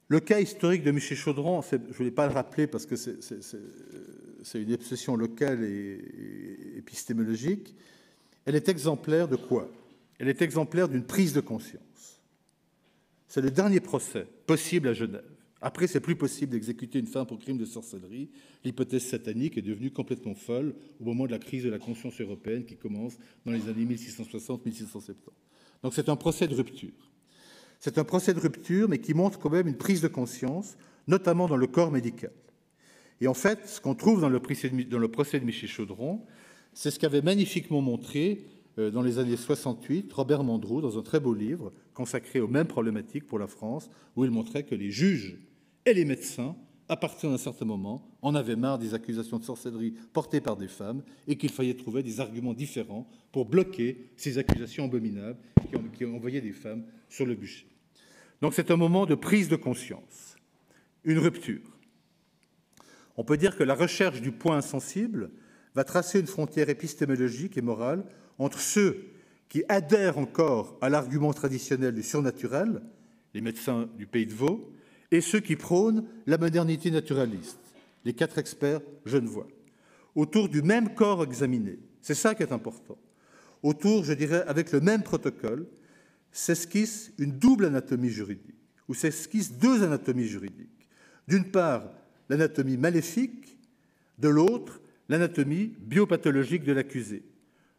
Le cas historique de Miché Chaudron, je ne voulais pas le rappeler parce que c'est une obsession locale et épistémologique. Elle est exemplaire de quoi? Elle est exemplaire d'une prise de conscience. C'est le dernier procès possible à Genève. Après, c'est plus possible d'exécuter une femme pour crime de sorcellerie. L'hypothèse satanique est devenue complètement folle au moment de la crise de la conscience européenne qui commence dans les années 1660-1670. Donc c'est un procès de rupture. C'est un procès de rupture, mais qui montre quand même une prise de conscience, notamment dans le corps médical. Et en fait, ce qu'on trouve dans le procès de Michel Chaudron, c'est ce qu'avait magnifiquement montré dans les années 68 Robert Mandrou dans un très beau livre consacré aux mêmes problématiques pour la France, où il montrait que les juges et les médecins, à partir d'un certain moment, en avaient marre des accusations de sorcellerie portées par des femmes et qu'il fallait trouver des arguments différents pour bloquer ces accusations abominables qui envoyaient des femmes sur le bûcher. Donc c'est un moment de prise de conscience, une rupture. On peut dire que la recherche du point insensible va tracer une frontière épistémologique et morale entre ceux qui adhèrent encore à l'argument traditionnel du surnaturel, les médecins du Pays de Vaud, et ceux qui prônent la modernité naturaliste, les 4 experts genevois, autour du même corps examiné. C'est ça qui est important. Autour, je dirais, avec le même protocole, s'esquisse une double anatomie juridique, ou s'esquissent 2 anatomies juridiques. D'une part, l'anatomie maléfique, de l'autre, l'anatomie biopathologique de l'accusé.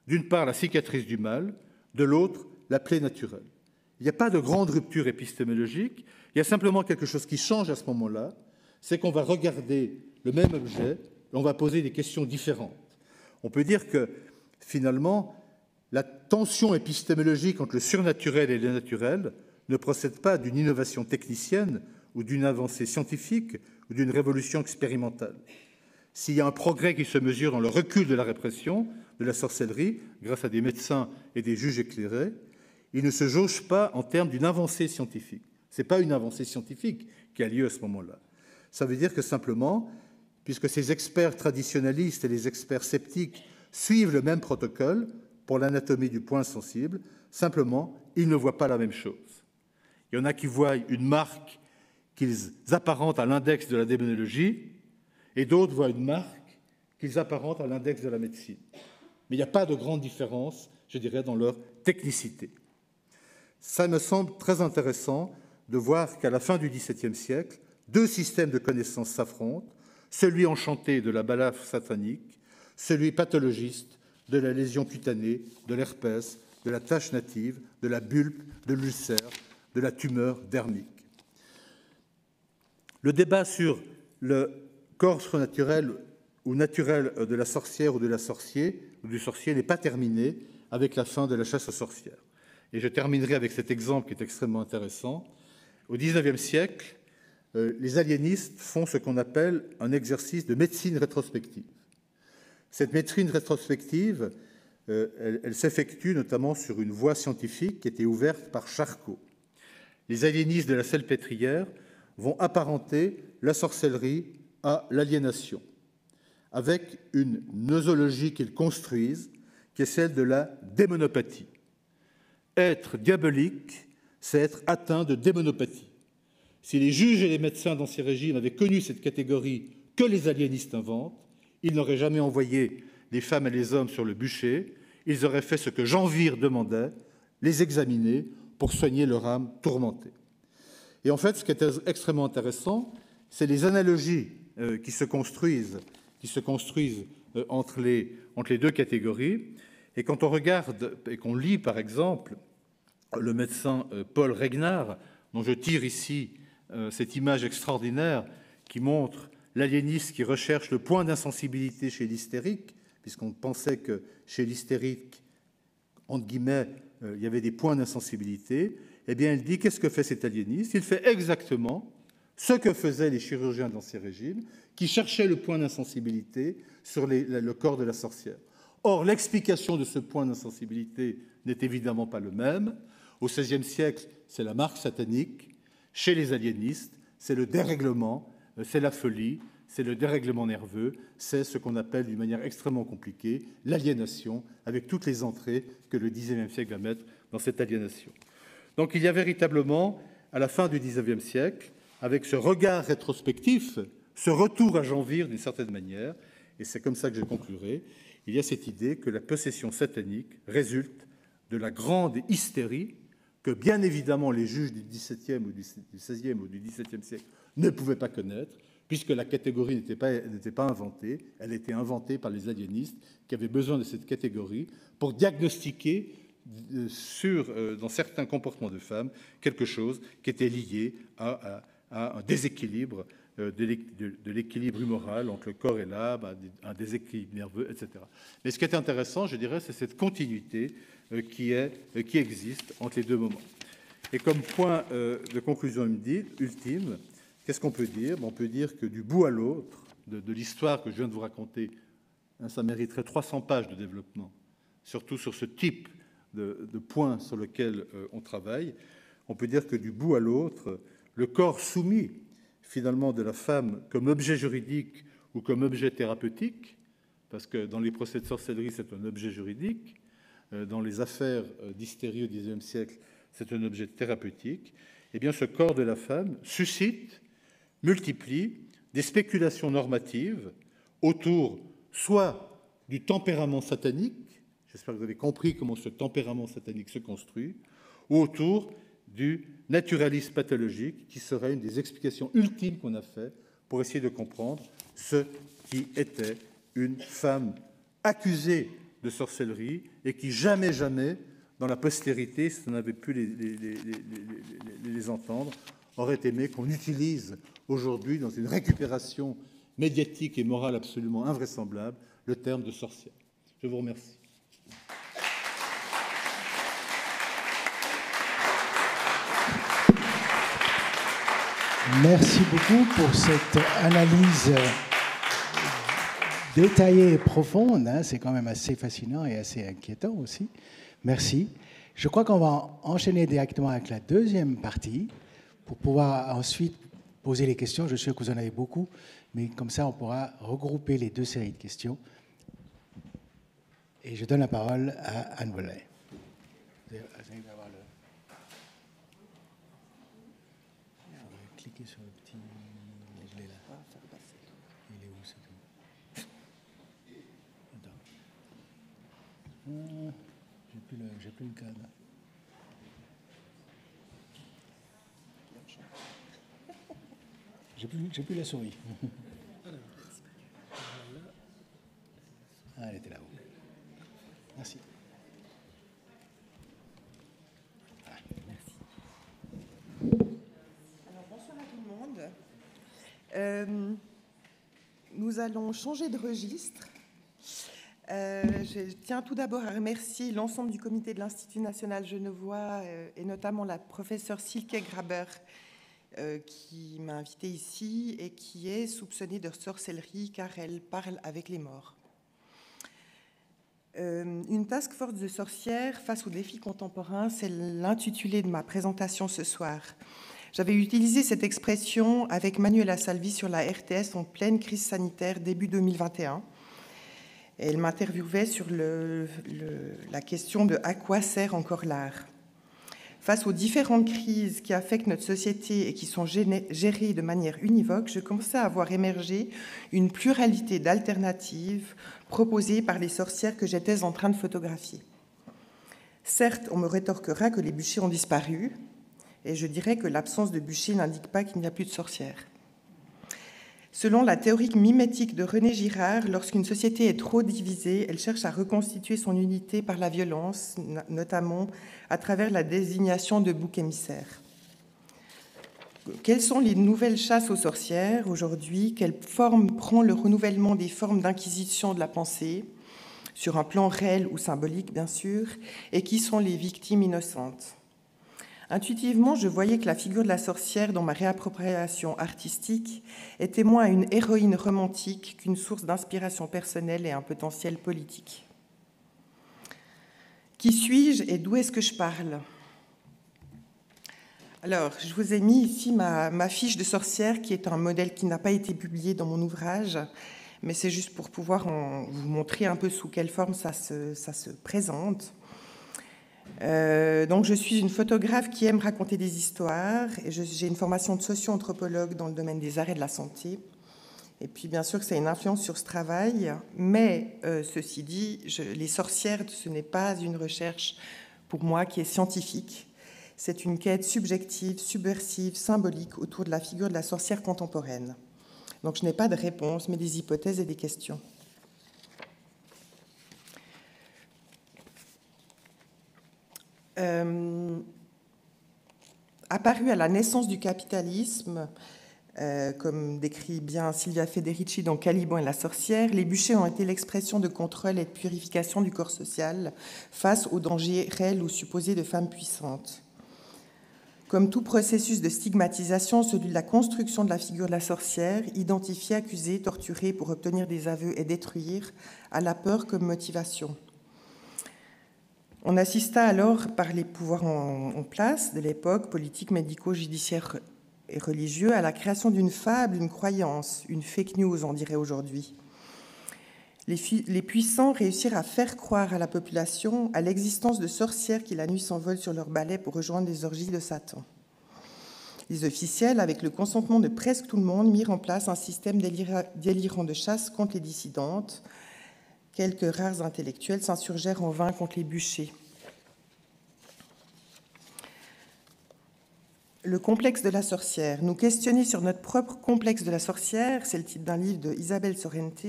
D'une part, la cicatrice du mal, de l'autre, la plaie naturelle. Il n'y a pas de grande rupture épistémologique, il y a simplement quelque chose qui change à ce moment-là, c'est qu'on va regarder le même objet et on va poser des questions différentes. On peut dire que, finalement, la tension épistémologique entre le surnaturel et le naturel ne procède pas d'une innovation technicienne ou d'une avancée scientifique ou d'une révolution expérimentale. S'il y a un progrès qui se mesure dans le recul de la répression de la sorcellerie, grâce à des médecins et des juges éclairés, il ne se jauge pas en termes d'une avancée scientifique. Ce n'est pas une avancée scientifique qui a lieu à ce moment-là. Ça veut dire que simplement, puisque ces experts traditionnalistes et les experts sceptiques suivent le même protocole pour l'anatomie du point sensible, simplement, ils ne voient pas la même chose. Il y en a qui voient une marque qu'ils apparentent à l'index de la démonologie, et d'autres voient une marque qu'ils apparentent à l'index de la médecine. Mais il n'y a pas de grande différence, je dirais, dans leur technicité. Ça me semble très intéressant de voir qu'à la fin du XVIIe siècle, 2 systèmes de connaissances s'affrontent, celui enchanté de la balafre satanique, celui pathologiste de la lésion cutanée, de l'herpès, de la tache native, de la bulbe, de l'ulcère, de la tumeur dermique. Le débat sur le corps surnaturel ou naturel de la sorcière ou de la sorcier ou du sorcier n'est pas terminé avec la fin de la chasse aux sorcières. Et je terminerai avec cet exemple qui est extrêmement intéressant. Au XIXe siècle, les aliénistes font ce qu'on appelle un exercice de médecine rétrospective. Cette médecine rétrospective, elle s'effectue notamment sur une voie scientifique qui était ouverte par Charcot. Les aliénistes de la Salpêtrière vont apparenter la sorcellerie à l'aliénation, avec une nosologie qu'ils construisent, qui est celle de la démonopathie. Être diabolique, c'est être atteint de démonopathie. Si les juges et les médecins d'Ancien Régime avaient connu cette catégorie que les aliénistes inventent, ils n'auraient jamais envoyé les femmes et les hommes sur le bûcher, ils auraient fait ce que Jean Vire demandait, les examiner pour soigner leur âme tourmentée. Et en fait, ce qui est extrêmement intéressant, c'est les analogies qui se construisent entre les 2 catégories. Et quand on regarde et qu'on lit, par exemple, le médecin Paul Regnard, dont je tire ici cette image extraordinaire qui montre l'aliéniste qui recherche le point d'insensibilité chez l'hystérique, puisqu'on pensait que chez l'hystérique, entre guillemets, il y avait des points d'insensibilité, eh bien, il dit, qu'est-ce que fait cet aliéniste? Il fait exactement ce que faisaient les chirurgiens d'Ancien Régime, qui cherchaient le point d'insensibilité sur le corps de la sorcière. Or, l'explication de ce point d'insensibilité n'est évidemment pas le même. Au XVIe siècle, c'est la marque satanique. Chez les aliénistes, c'est le dérèglement, c'est la folie, c'est le dérèglement nerveux, c'est ce qu'on appelle d'une manière extrêmement compliquée l'aliénation, avec toutes les entrées que le XIXe siècle va mettre dans cette aliénation. Donc il y a véritablement, à la fin du XIXe siècle, avec ce regard rétrospectif, ce retour à Jean Vire d'une certaine manière, et c'est comme ça que je conclurai, il y a cette idée que la possession satanique résulte de la grande hystérie que bien évidemment les juges du XVIe ou du XVIe ou du XVIIe siècle ne pouvaient pas connaître, puisque la catégorie n'était pas inventée, elle était inventée par les aliénistes qui avaient besoin de cette catégorie pour diagnostiquer dans certains comportements de femmes quelque chose qui était lié à un déséquilibre de l'équilibre humoral entre le corps et l'âme, un déséquilibre nerveux, etc. Mais ce qui est intéressant, je dirais, c'est cette continuité qui existe entre les deux moments. Et comme point de conclusion ultime, qu'est-ce qu'on peut dire? On peut dire que du bout à l'autre de l'histoire que je viens de vous raconter, ça mériterait 300 pages de développement, surtout sur ce type de points sur lesquels on travaille. On peut dire que du bout à l'autre, le corps soumis finalement de la femme comme objet juridique ou comme objet thérapeutique, parce que dans les procès de sorcellerie, c'est un objet juridique, dans les affaires d'hystérie au XIXe siècle, c'est un objet thérapeutique, eh bien ce corps de la femme suscite, multiplie des spéculations normatives autour soit du tempérament satanique, j'espère que vous avez compris comment ce tempérament satanique se construit, ou autour du naturalisme pathologique, qui serait une des explications ultimes qu'on a fait pour essayer de comprendre ce qui était une femme accusée de sorcellerie et qui jamais, dans la postérité, si on avait pu les entendre, aurait aimé qu'on utilise aujourd'hui, dans une récupération médiatique et morale absolument invraisemblable, le terme de sorcière. Je vous remercie. Merci beaucoup pour cette analyse détaillée et profonde. C'est quand même assez fascinant et assez inquiétant aussi. Merci. Je crois qu'on va enchaîner directement avec la deuxième partie pour pouvoir ensuite poser les questions. Je suis sûr que vous en avez beaucoup, mais comme ça, on pourra regrouper les deux séries de questions. Et je donne la parole à Anne Vollet. Vous allez avoir le... Cliquez sur le petit... Je l'ai là. Il est où, c'est tout? Attends. J'ai plus le cadre. J'ai plus la souris. Ah, elle était là-haut. Merci. Alors, bonsoir à tout le monde. Nous allons changer de registre. Je tiens tout d'abord à remercier l'ensemble du comité de l'Institut national genevois et notamment la professeure Silke Graber qui m'a invitée ici et qui est soupçonnée de sorcellerie car elle parle avec les morts. Une task force de sorcières face aux défis contemporains, c'est l'intitulé de ma présentation ce soir. J'avais utilisé cette expression avec Manuela Salvi sur la RTS en pleine crise sanitaire début 2021. Elle m'interviewait sur la question de à quoi sert encore l'art. Face aux différentes crises qui affectent notre société et qui sont gérées de manière univoque, je commençais à voir émerger une pluralité d'alternatives proposées par les sorcières que j'étais en train de photographier. Certes, on me rétorquera que les bûchers ont disparu, et je dirais que l'absence de bûchers n'indique pas qu'il n'y a plus de sorcières. Selon la théorie mimétique de René Girard, lorsqu'une société est trop divisée, elle cherche à reconstituer son unité par la violence, notamment à travers la désignation de boucs émissaires. Quelles sont les nouvelles chasses aux sorcières aujourd'hui? Quelle forme prend le renouvellement des formes d'inquisition de la pensée, sur un plan réel ou symbolique, bien sûr, et qui sont les victimes innocentes? Intuitivement, je voyais que la figure de la sorcière dans ma réappropriation artistique était moins une héroïne romantique qu'une source d'inspiration personnelle et un potentiel politique. Qui suis-je et d'où est-ce que je parle? Alors, je vous ai mis ici ma fiche de sorcière, qui est un modèle qui n'a pas été publié dans mon ouvrage, mais c'est juste pour pouvoir vous montrer un peu sous quelle forme ça se présente. Donc, je suis une photographe qui aime raconter des histoires et j'ai une formation de socio-anthropologue dans le domaine des arts et de la santé. Et puis, bien sûr, que ça a une influence sur ce travail. Mais, ceci dit, les sorcières, ce n'est pas une recherche, pour moi, qui est scientifique. C'est une quête subjective, subversive, symbolique autour de la figure de la sorcière contemporaine. Donc je n'ai pas de réponse, mais des hypothèses et des questions. Apparu à la naissance du capitalisme, comme décrit bien Silvia Federici dans Caliban et la sorcière, les bûchers ont été l'expression de contrôle et de purification du corps social face aux dangers réels ou supposés de femmes puissantes. Comme tout processus de stigmatisation, celui de la construction de la figure de la sorcière, identifier, accuser, torturer pour obtenir des aveux et détruire, a la peur comme motivation. On assista alors, par les pouvoirs en place de l'époque, politiques, médicaux, judiciaires et religieux, à la création d'une fable, une croyance, une fake news, on dirait aujourd'hui. Les puissants réussirent à faire croire à la population à l'existence de sorcières qui la nuit s'envolent sur leur balai pour rejoindre les orgies de Satan. Les officiels, avec le consentement de presque tout le monde, mirent en place un système délirant de chasse contre les dissidentes. Quelques rares intellectuels s'insurgèrent en vain contre les bûchers. Le complexe de la sorcière. Nous questionner sur notre propre complexe de la sorcière, c'est le titre d'un livre de Isabelle Sorrente,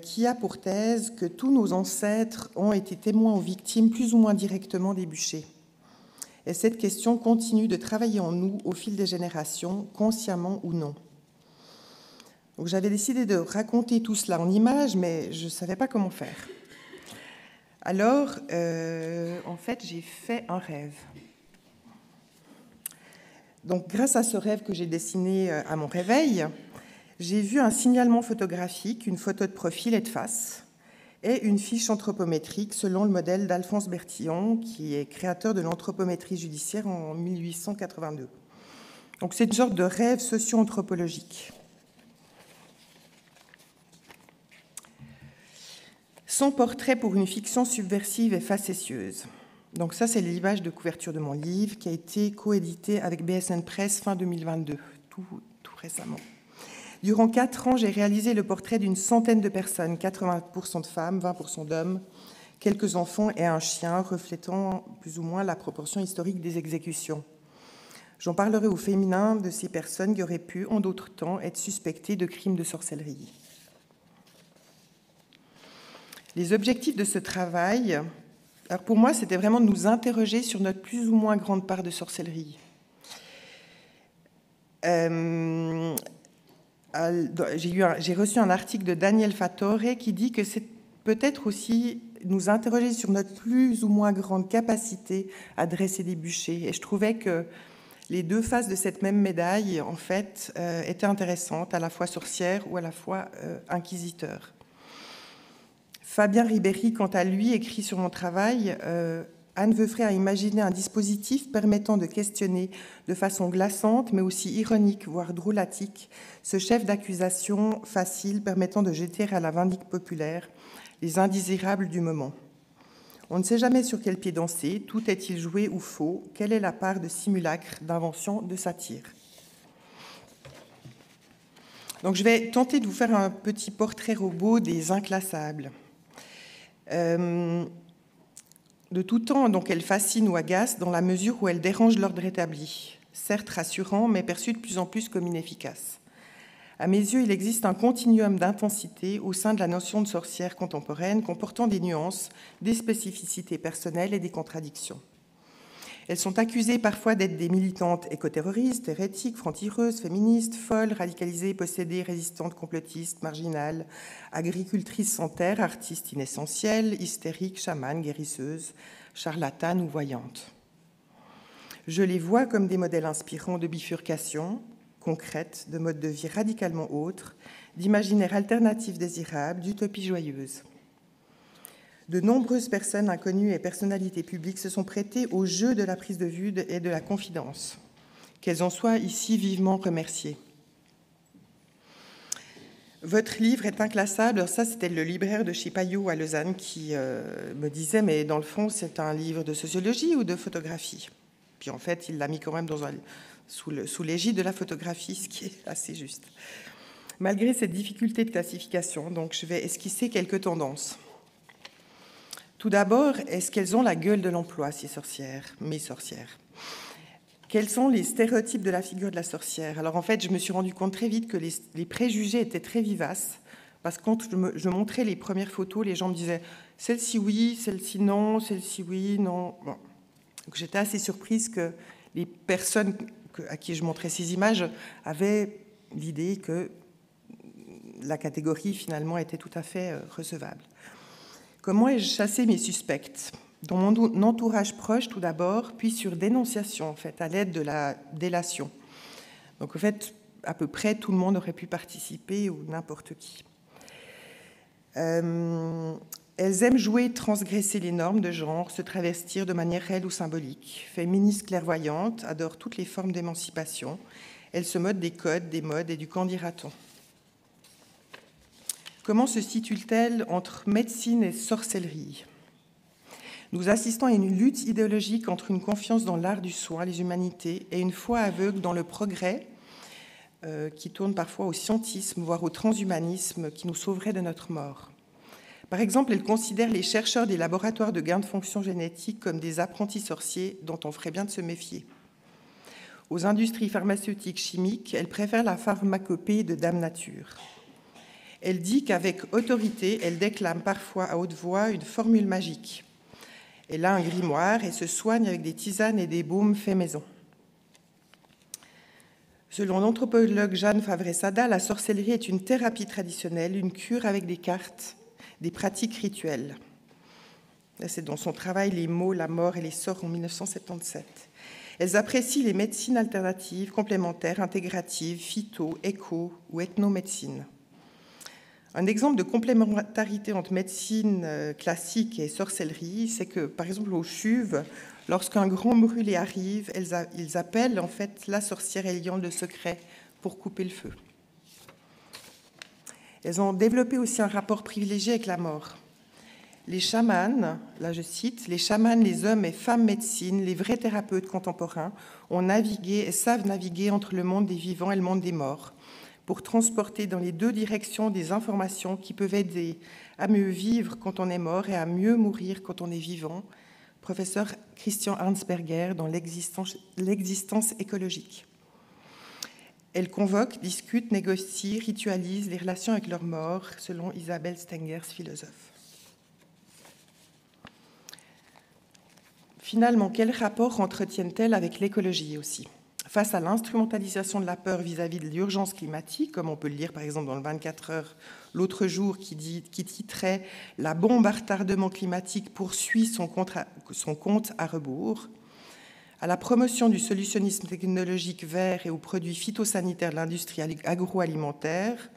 qui a pour thèse que tous nos ancêtres ont été témoins ou victimes plus ou moins directement des bûchers. Et cette question continue de travailler en nous au fil des générations, consciemment ou non. Donc j'avais décidé de raconter tout cela en images, mais je ne savais pas comment faire. Alors, en fait, j'ai fait un rêve. Donc, grâce à ce rêve que j'ai dessiné à mon réveil, j'ai vu un signalement photographique, une photo de profil et de face, et une fiche anthropométrique selon le modèle d'Alphonse Bertillon, qui est créateur de l'anthropométrie judiciaire en 1882. Donc, c'est une sorte de rêve socio-anthropologique. Son portrait pour une fiction subversive et facétieuse. Donc ça, c'est l'image de couverture de mon livre qui a été coédité avec BSN Press fin 2022, tout récemment. Durant 4 ans, j'ai réalisé le portrait d'une centaine de personnes, 80% de femmes, 20% d'hommes, quelques enfants et un chien, reflétant plus ou moins la proportion historique des exécutions. J'en parlerai au féminin de ces personnes qui auraient pu, en d'autres temps, être suspectées de crimes de sorcellerie. Les objectifs de ce travail... Alors pour moi, c'était vraiment de nous interroger sur notre plus ou moins grande part de sorcellerie. J'ai reçu un article de Daniel Fattore qui dit que c'est peut-être aussi nous interroger sur notre plus ou moins grande capacité à dresser des bûchers. Et je trouvais que les deux faces de cette même médaille, en fait, étaient intéressantes, à la fois sorcière ou à la fois inquisiteur. Fabien Ribéry, quant à lui, écrit sur mon travail « Anne Veufray a imaginé un dispositif permettant de questionner de façon glaçante, mais aussi ironique, voire drôlatique, ce chef d'accusation facile permettant de jeter à la vindicte populaire les indésirables du moment. On ne sait jamais sur quel pied danser, tout est-il joué ou faux, quelle est la part de simulacre, d'invention, de satire ?» Donc je vais tenter de vous faire un petit portrait robot des inclassables. De tout temps, donc, elles fascinent ou agacent dans la mesure où elles dérangent l'ordre établi, certes rassurant, mais perçu de plus en plus comme inefficace. À mes yeux, il existe un continuum d'intensité au sein de la notion de sorcière contemporaine, comportant des nuances, des spécificités personnelles et des contradictions. Elles sont accusées parfois d'être des militantes écoterroristes, hérétiques, franc-tireuses, féministes, folles, radicalisées, possédées, résistantes, complotistes, marginales, agricultrices sans terre, artistes inessentielles, hystériques, chamanes, guérisseuses, charlatanes ou voyantes. Je les vois comme des modèles inspirants de bifurcation concrète, de modes de vie radicalement autres, d'imaginaires alternatifs désirables, d'utopies joyeuses. De nombreuses personnes inconnues et personnalités publiques se sont prêtées au jeu de la prise de vue et de la confidence. Qu'elles en soient ici vivement remerciées. Votre livre est inclassable. Alors ça, c'était le libraire de chez Payot à Lausanne qui me disait, mais dans le fond, c'est un livre de sociologie ou de photographie. Puis en fait, il l'a mis quand même sous l'égide de la photographie, ce qui est assez juste. Malgré cette difficulté de classification, donc, je vais esquisser quelques tendances. Tout d'abord, est-ce qu'elles ont la gueule de l'emploi, ces sorcières, mes sorcières? Quels sont les stéréotypes de la figure de la sorcière? Alors en fait, je me suis rendu compte très vite que les préjugés étaient très vivaces, parce que quand je montrais les premières photos, les gens me disaient « celle-ci oui, celle-ci non, celle-ci oui, non ». Bon. Donc j'étais assez surprise que les personnes à qui je montrais ces images avaient l'idée que la catégorie finalement était tout à fait recevable. Comment ai-je chassé mes suspects? Dans mon entourage proche tout d'abord, puis sur dénonciation en fait, à l'aide de la délation. Donc en fait, à peu près tout le monde aurait pu participer ou n'importe qui. Elles aiment jouer, transgresser les normes de genre, se travestir de manière réelle ou symbolique. Féministes clairvoyantes, adorent toutes les formes d'émancipation. Elles se moquent des codes, des modes et du qu'en dira-t-on. Comment se situe-t-elle entre médecine et sorcellerie? Nous assistons à une lutte idéologique entre une confiance dans l'art du soin, les humanités, et une foi aveugle dans le progrès, qui tourne parfois au scientisme, voire au transhumanisme, qui nous sauverait de notre mort. Par exemple, elle considère les chercheurs des laboratoires de gain de fonction génétique comme des apprentis sorciers dont on ferait bien de se méfier. Aux industries pharmaceutiques chimiques, elle préfère la pharmacopée de Dame Nature. Elle dit qu'avec autorité, elle déclame parfois à haute voix une formule magique. Elle a un grimoire et se soigne avec des tisanes et des baumes faits maison. Selon l'anthropologue Jeanne Favre-Sada, la sorcellerie est une thérapie traditionnelle, une cure avec des cartes, des pratiques rituelles. C'est dans son travail « Les mots, la mort et les sorts » en 1977. Elles apprécient les médecines alternatives, complémentaires, intégratives, phyto, éco ou ethnomédecine. Un exemple de complémentarité entre médecine classique et sorcellerie, c'est que, par exemple, aux Chuves, lorsqu'un grand brûlé arrive, ils appellent en fait la sorcière ayant le secret pour couper le feu. Elles ont développé aussi un rapport privilégié avec la mort. Les chamans, là je cite, les chamans, les hommes et femmes médecines, les vrais thérapeutes contemporains ont navigué et savent naviguer entre le monde des vivants et le monde des morts pour transporter dans les deux directions des informations qui peuvent aider à mieux vivre quand on est mort et à mieux mourir quand on est vivant. Professeur Christian Arnsberger dans l'existence écologique. Elles convoquent, discutent, négocient, ritualisent les relations avec leurs morts, selon Isabelle Stengers, philosophe. Finalement, quel rapport entretiennent-elles avec l'écologie aussi? Face à l'instrumentalisation de la peur vis-à-vis de l'urgence climatique, comme on peut le lire par exemple dans le 24 heures l'autre jour qui titrait « La bombe à retardement climatique poursuit son compte à rebours », à la promotion du solutionnisme technologique vert et aux produits phytosanitaires de l'industrie agroalimentaire,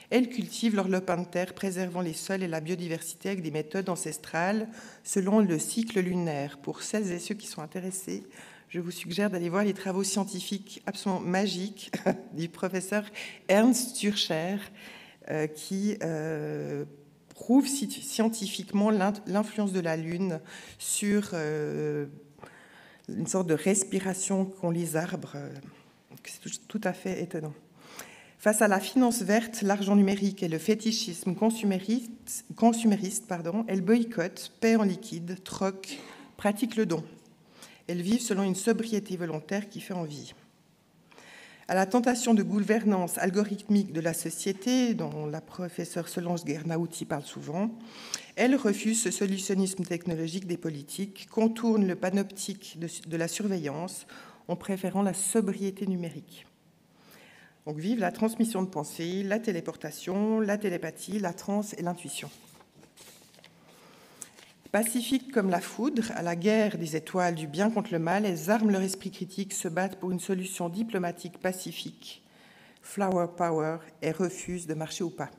elles cultivent leur lopin de terre, préservant les sols et la biodiversité avec des méthodes ancestrales selon le cycle lunaire. Pour celles et ceux qui sont intéressés, je vous suggère d'aller voir les travaux scientifiques absolument magiques du professeur Ernst Türcher qui prouve scientifiquement l'influence de la Lune sur une sorte de respiration qu'ont les arbres. C'est tout à fait étonnant. Face à la finance verte, l'argent numérique et le fétichisme consumériste, elles boycottent, paient en liquide, troquent, pratiquent le don. Elles vivent selon une sobriété volontaire qui fait envie. À la tentation de gouvernance algorithmique de la société, dont la professeure Solange Guernauti parle souvent, elles refusent ce solutionnisme technologique des politiques, contournent le panoptique de la surveillance en préférant la sobriété numérique. Donc vivent la transmission de pensée, la téléportation, la télépathie, la transe et l'intuition. Pacifiques comme la foudre, à la guerre des étoiles du bien contre le mal, elles arment leur esprit critique, se battent pour une solution diplomatique pacifique, flower power, et refusent de marcher au pas.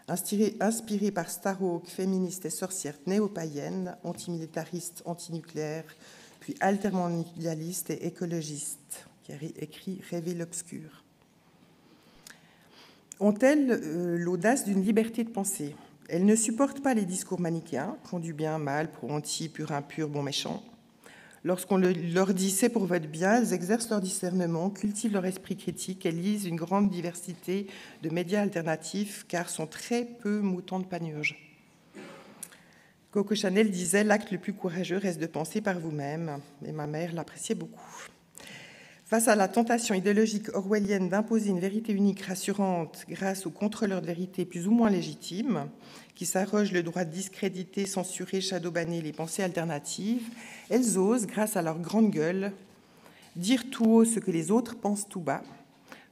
Inspirées par Starhawk, féministes et sorcières néo-païennes, antimilitaristes, antinucléaires, puis altermondialistes et écologistes, qui a écrit « Rêver l'obscur ». Ont-elles l'audace d'une liberté de pensée? Elles ne supportent pas les discours manichéens, font du bien, mal, pro, anti, pur, impur, bon, méchant. Lorsqu'on leur dit « c'est pour votre bien », elles exercent leur discernement, cultivent leur esprit critique et lisent une grande diversité de médias alternatifs, car sont très peu moutons de panurge. Coco Chanel disait « L'acte le plus courageux reste de penser par vous-même » et ma mère l'appréciait beaucoup. Face à la tentation idéologique orwellienne d'imposer une vérité unique rassurante grâce aux contrôleurs de vérité plus ou moins légitimes, qui s'arrogent le droit de discréditer, censurer, shadowbanner les pensées alternatives, elles osent, grâce à leur grande gueule, dire tout haut ce que les autres pensent tout bas,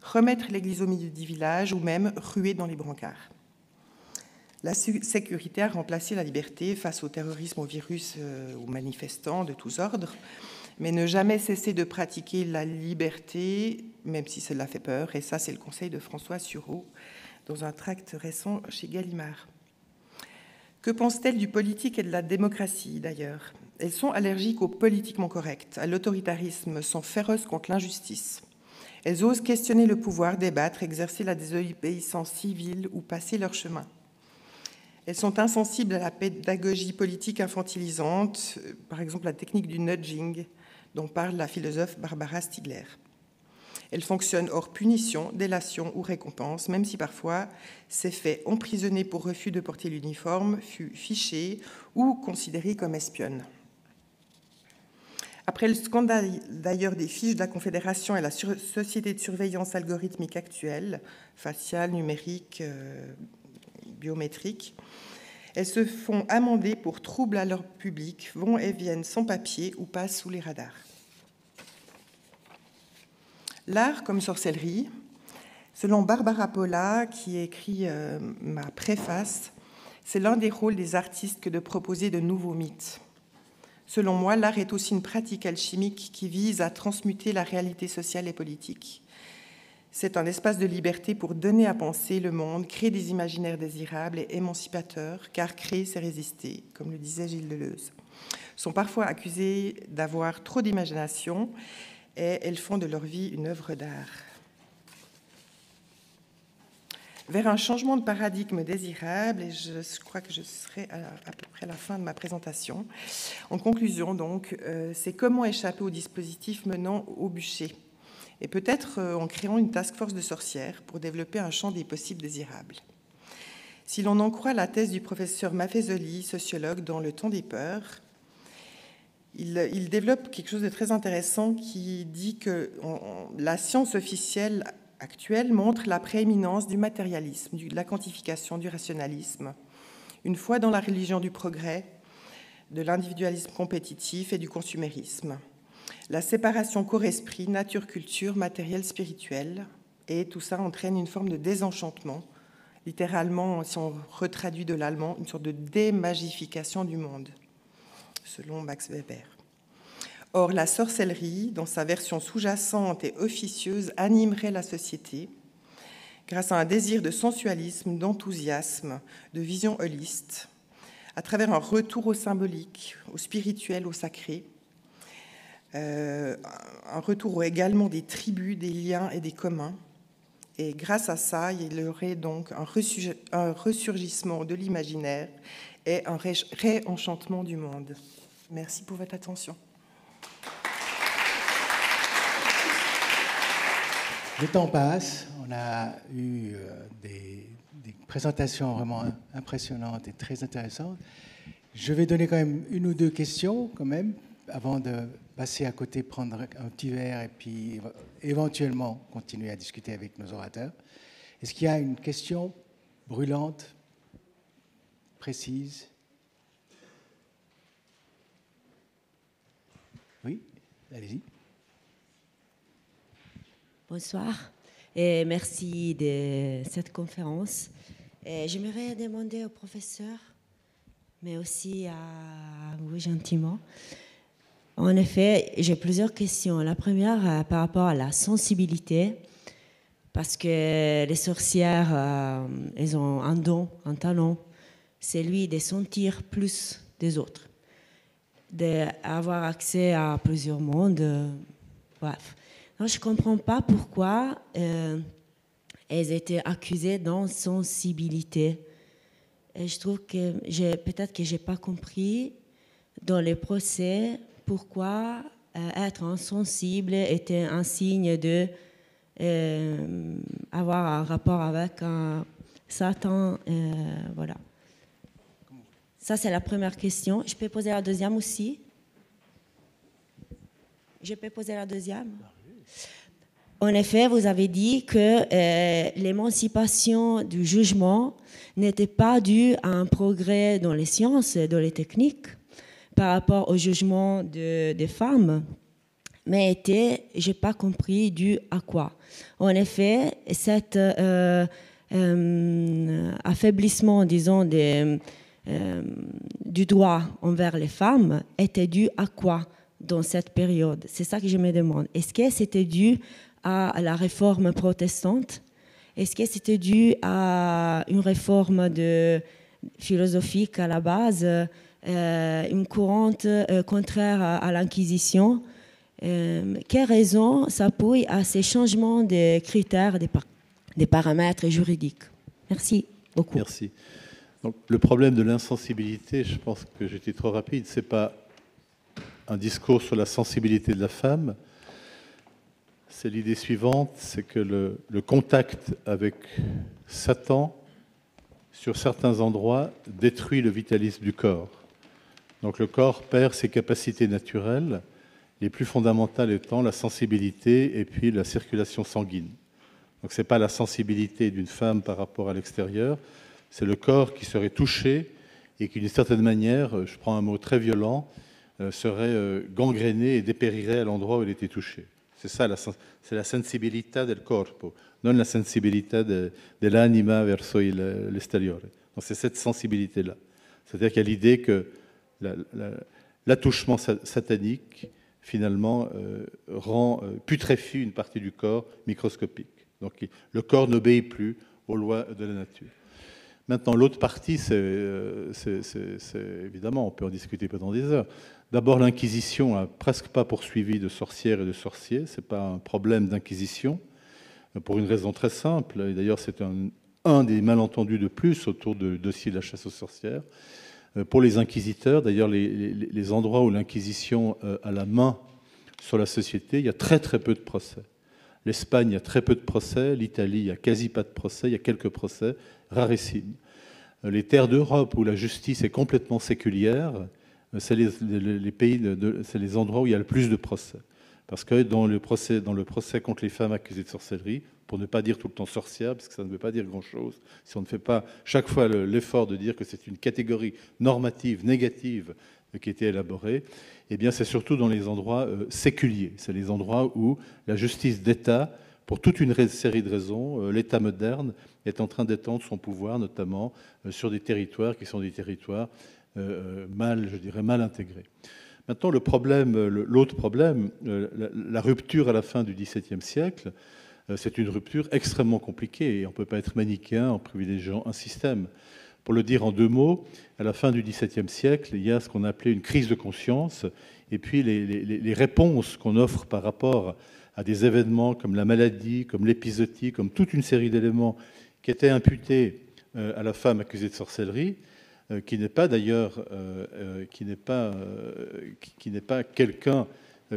remettre l'église au milieu du village ou même ruer dans les brancards. La sécurité a remplacé la liberté face au terrorisme, au virus, aux manifestants de tous ordres, mais ne jamais cesser de pratiquer la liberté, même si cela fait peur, et ça c'est le conseil de François Sureau dans un tract récent chez Gallimard. Que pensent-elles du politique et de la démocratie d'ailleurs? Elles sont allergiques au politiquement correct, à l'autoritarisme, sont féroces contre l'injustice. Elles osent questionner le pouvoir, débattre, exercer la désobéissance civile ou passer leur chemin. Elles sont insensibles à la pédagogie politique infantilisante, par exemple la technique du nudging, dont parle la philosophe Barbara Stiegler. Elles fonctionnent hors punition, délation ou récompense, même si parfois ces faits emprisonnés pour refus de porter l'uniforme fut fichés ou considérés comme espionnes. Après le scandale d'ailleurs des fiches de la Confédération et la société de surveillance algorithmique actuelle, faciale, numérique, biométrique, elles se font amender pour troubles à leur public, vont et viennent sans papier ou passent sous les radars. L'art comme sorcellerie, selon Barbara Polla, qui écrit ma préface, c'est l'un des rôles des artistes que de proposer de nouveaux mythes. Selon moi, l'art est aussi une pratique alchimique qui vise à transmuter la réalité sociale et politique. C'est un espace de liberté pour donner à penser le monde, créer des imaginaires désirables et émancipateurs, car créer, c'est résister, comme le disait Gilles Deleuze. Sont parfois accusées d'avoir trop d'imagination et elles font de leur vie une œuvre d'art. Vers un changement de paradigme désirable, et je crois que je serai à peu près à la fin de ma présentation. En conclusion, donc, c'est comment échapper au dispositif menant au bûcher. Et peut-être en créant une task force de sorcières pour développer un champ des possibles désirables. Si l'on en croit la thèse du professeur Maffezoli, sociologue dans Le Temps des peurs, il développe quelque chose de très intéressant qui dit que la science officielle actuelle montre la prééminence du matérialisme, de la quantification, du rationalisme, une foi dans la religion du progrès, de l'individualisme compétitif et du consumérisme. La séparation corps-esprit, nature-culture, matériel-spirituel, et tout ça entraîne une forme de désenchantement, littéralement, si on retraduit de l'allemand, une sorte de démagification du monde, selon Max Weber. Or, la sorcellerie, dans sa version sous-jacente et officieuse, animerait la société grâce à un désir de sensualisme, d'enthousiasme, de vision holiste, à travers un retour au symbolique, au spirituel, au sacré, un retour également des tribus, des liens et des communs. Et grâce à ça, il y aurait donc un ressurgissement de l'imaginaire et un réenchantement du monde. Merci pour votre attention. Le temps passe, on a eu des présentations vraiment impressionnantes et très intéressantes. Je vais donner quand même une ou deux questions quand même, avant de passer à côté, prendre un petit verre et puis éventuellement continuer à discuter avec nos orateurs. Est-ce qu'il y a une question brûlante, précise? Oui, allez-y. Bonsoir et merci de cette conférence. J'aimerais demander au professeur, mais aussi à vous gentiment. En effet, j'ai plusieurs questions. La première, par rapport à la sensibilité, parce que les sorcières, elles ont un don, un talent, c'est lui de sentir plus des autres, d'avoir accès à plusieurs mondes, bref. Alors, je ne comprends pas pourquoi elles étaient accusées d'insensibilité. Et je trouve que peut-être que je n'ai pas compris dans les procès pourquoi être insensible était un signe de avoir un rapport avec un Satan. Voilà. Ça, c'est la première question. Je peux poser la deuxième aussi? Je peux poser la deuxième? En effet, vous avez dit que l'émancipation du jugement n'était pas due à un progrès dans les sciences et dans les techniques par rapport au jugement des femmes, mais était, je n'ai pas compris, dû à quoi. En effet, cet affaiblissement, disons, du droit envers les femmes était dû à quoi dans cette période? C'est ça que je me demande. Est-ce que c'était dû à la réforme protestante? Est-ce que c'était dû à une réforme philosophique à la base, une courante contraire à l'Inquisition? Quelle raison s'appuie à ces changements de critères, des paramètres juridiques? Merci beaucoup. Merci. Donc, le problème de l'insensibilité, je pense que j'étais trop rapide, ce n'est pas un discours sur la sensibilité de la femme, c'est l'idée suivante, c'est que le contact avec Satan, sur certains endroits, détruit le vitalisme du corps. Donc le corps perd ses capacités naturelles, les plus fondamentales étant la sensibilité et puis la circulation sanguine. Donc ce n'est pas la sensibilité d'une femme par rapport à l'extérieur, c'est le corps qui serait touché et qui, d'une certaine manière, je prends un mot très violent, serait gangréné et dépérirait à l'endroit où il était touché. C'est ça, c'est la sensibilità del corpo, non la sensibilità dell'anima verso l'esteriore. Donc c'est cette sensibilité-là. C'est-à-dire qu'il y a l'idée que l'attouchement satanique, finalement, putréfie une partie du corps microscopique. Donc le corps n'obéit plus aux lois de la nature. Maintenant, l'autre partie, c'est évidemment, on peut en discuter pendant des heures. D'abord, l'Inquisition n'a presque pas poursuivi de sorcières et de sorciers. Ce n'est pas un problème d'Inquisition, pour une raison très simple. Et d'ailleurs, c'est un des malentendus de plus autour du dossier de la chasse aux sorcières. Pour les inquisiteurs, d'ailleurs, les endroits où l'Inquisition a la main sur la société, il y a très très peu de procès. L'Espagne, il y a très peu de procès. L'Italie, il n'y a quasi pas de procès. Il y a quelques procès, rarissimes. Les terres d'Europe où la justice est complètement séculière, c'est les pays, c'est les endroits où il y a le plus de procès. Parce que dans le procès contre les femmes accusées de sorcellerie, pour ne pas dire tout le temps sorcière, parce que ça ne veut pas dire grand-chose, si on ne fait pas chaque fois l'effort de dire que c'est une catégorie normative, négative, qui a été élaborée, eh bien c'est surtout dans les endroits séculiers. C'est les endroits où la justice d'État, pour toute une série de raisons, l'État moderne est en train d'étendre son pouvoir, notamment sur des territoires qui sont des territoires mal intégrés. Maintenant, l'autre problème, la rupture à la fin du XVIIe siècle, c'est une rupture extrêmement compliquée et on ne peut pas être manichéen en privilégiant un système. Pour le dire en deux mots, à la fin du XVIIe siècle, il y a ce qu'on appelait une crise de conscience et puis les réponses qu'on offre par rapport à des événements comme la maladie, comme l'épisodie, comme toute une série d'éléments qui étaient imputés à la femme accusée de sorcellerie, qui n'est pas d'ailleurs, qui n'est pas quelqu'un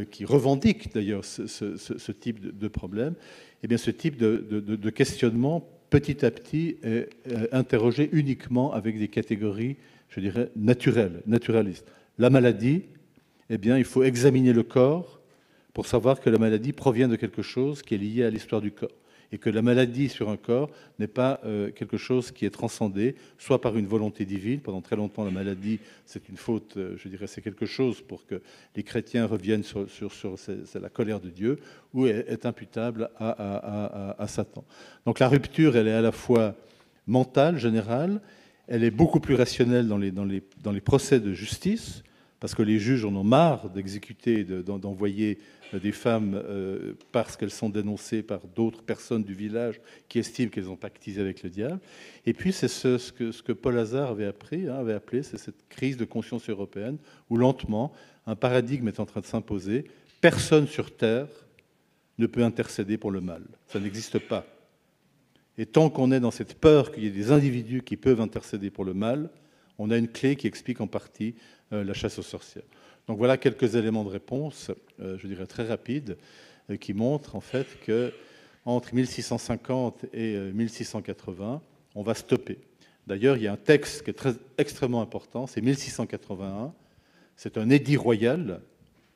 qui revendique d'ailleurs ce type de problème. Eh bien, ce type de questionnement, petit à petit, est interrogé uniquement avec des catégories, je dirais, naturalistes. La maladie, eh bien, il faut examiner le corps pour savoir que la maladie provient de quelque chose qui est lié à l'histoire du corps. Et que la maladie sur un corps n'est pas quelque chose qui est transcendé, soit par une volonté divine. Pendant très longtemps, la maladie, c'est une faute, je dirais, c'est quelque chose pour que les chrétiens reviennent sur la colère de Dieu, ou est imputable à Satan. Donc la rupture, elle est à la fois mentale, générale, elle est beaucoup plus rationnelle dans les procès de justice, parce que les juges en ont marre d'exécuter, d'envoyer des femmes parce qu'elles sont dénoncées par d'autres personnes du village qui estiment qu'elles ont pactisé avec le diable. Et puis c'est ce que Paul Hazard avait appelé, c'est cette crise de conscience européenne, où lentement, un paradigme est en train de s'imposer. Personne sur Terre ne peut intercéder pour le mal. Ça n'existe pas. Et tant qu'on est dans cette peur qu'il y ait des individus qui peuvent intercéder pour le mal, on a une clé qui explique en partie la chasse aux sorcières. Donc voilà quelques éléments de réponse, je dirais très rapides, qui montrent en fait que entre 1650 et 1680, on va stopper. D'ailleurs, il y a un texte qui est extrêmement important, c'est 1681, c'est un édit royal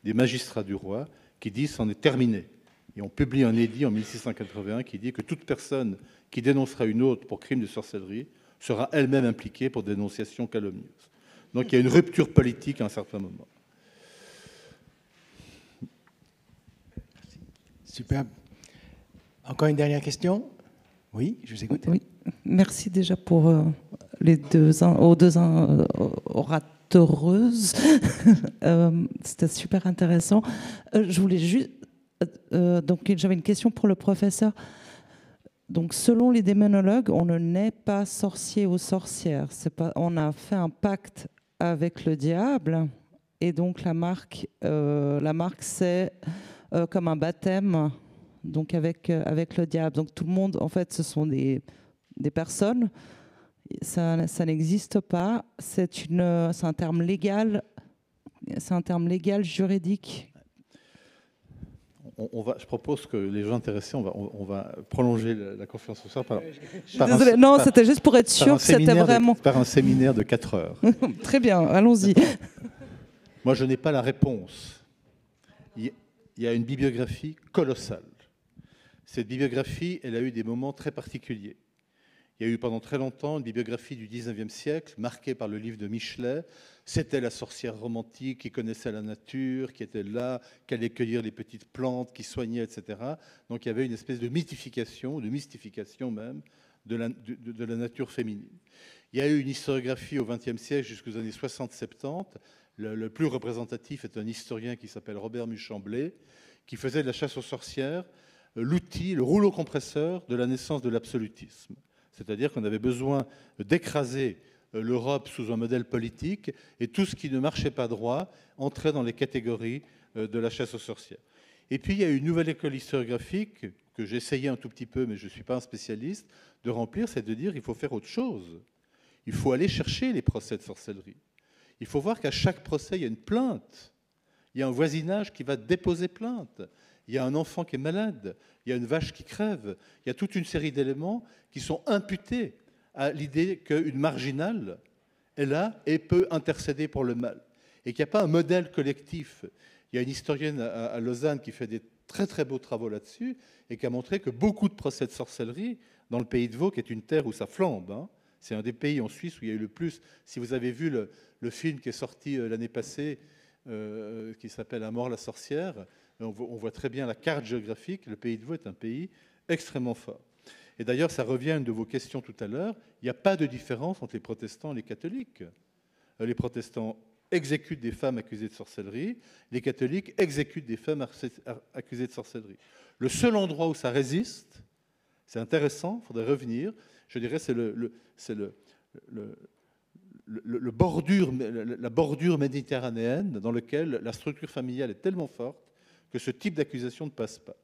des magistrats du roi qui dit c'en est terminé. Et on publie un édit en 1681 qui dit que toute personne qui dénoncera une autre pour crime de sorcellerie sera elle-même impliquée pour dénonciation calomnieuse. Donc il y a une rupture politique à un certain moment. Superbe. Encore une dernière question? Oui, je vous écoute. Oui, merci déjà pour aux deux oratoreuses. C'était super intéressant. Je voulais juste... donc j'avais une question pour le professeur. Donc selon les démonologues, on ne naît pas sorcier ou sorcière. On a fait un pacte avec le diable et donc la marque c'est comme un baptême, donc avec le diable. Donc tout le monde, en fait, ce sont des personnes. Ça n'existe pas. C'est un terme légal. C'est un terme légal juridique. Je propose que les gens intéressés, on va prolonger la conférence ce soir Non, c'était juste pour être sûr que c'était vraiment... Par un séminaire de 4 heures. Très bien, allons-y. Moi, je n'ai pas la réponse. Il y a une bibliographie colossale. Cette bibliographie, elle a eu des moments très particuliers. Il y a eu pendant très longtemps une bibliographie du 19e siècle, marquée par le livre de Michelet. C'était la sorcière romantique qui connaissait la nature, qui était là, qui allait cueillir les petites plantes, qui soignait, etc. Donc il y avait une espèce de mythification, de mystification même, de la nature féminine. Il y a eu une historiographie au XXe siècle jusqu'aux années 60-70. Le plus représentatif est un historien qui s'appelle Robert Muchamblé, qui faisait de la chasse aux sorcières l'outil, le rouleau compresseur de la naissance de l'absolutisme. C'est-à-dire qu'on avait besoin d'écraser l'Europe sous un modèle politique et tout ce qui ne marchait pas droit entrait dans les catégories de la chasse aux sorcières. Et puis il y a une nouvelle école historiographique que j'ai essayé un tout petit peu, mais je ne suis pas un spécialiste, de remplir, c'est de dire qu'il faut faire autre chose. Il faut aller chercher les procès de sorcellerie. Il faut voir qu'à chaque procès, il y a une plainte. Il y a un voisinage qui va déposer plainte. Il y a un enfant qui est malade, il y a une vache qui crève, il y a toute une série d'éléments qui sont imputés à l'idée qu'une marginale est là et peut intercéder pour le mal. Et qu'il n'y a pas un modèle collectif. Il y a une historienne à Lausanne qui fait des très très beaux travaux là-dessus et qui a montré que beaucoup de procès de sorcellerie dans le pays de Vaud, qui est une terre où ça flambe, hein, c'est un des pays en Suisse où il y a eu le plus. Si vous avez vu le film qui est sorti l'année passée, qui s'appelle « À mort la sorcière », on voit très bien la carte géographique. Le pays de Vaud est un pays extrêmement fort. Et d'ailleurs, ça revient à une de vos questions tout à l'heure. Il n'y a pas de différence entre les protestants et les catholiques. Les protestants exécutent des femmes accusées de sorcellerie. Les catholiques exécutent des femmes accusées de sorcellerie. Le seul endroit où ça résiste, c'est intéressant, il faudrait revenir, je dirais, c'est la bordure méditerranéenne dans laquelle la structure familiale est tellement forte que ce type d'accusation ne passe pas.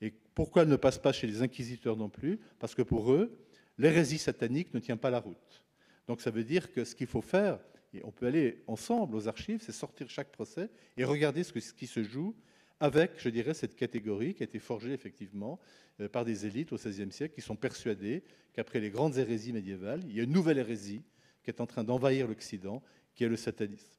Et pourquoi elle ne passe pas chez les inquisiteurs non plus? Parce que pour eux, l'hérésie satanique ne tient pas la route. Donc ça veut dire que ce qu'il faut faire, et on peut aller ensemble aux archives, c'est sortir chaque procès et regarder ce qui se joue avec, je dirais, cette catégorie qui a été forgée effectivement par des élites au XVIe siècle qui sont persuadées qu'après les grandes hérésies médiévales, il y a une nouvelle hérésie qui est en train d'envahir l'Occident, qui est le satanisme.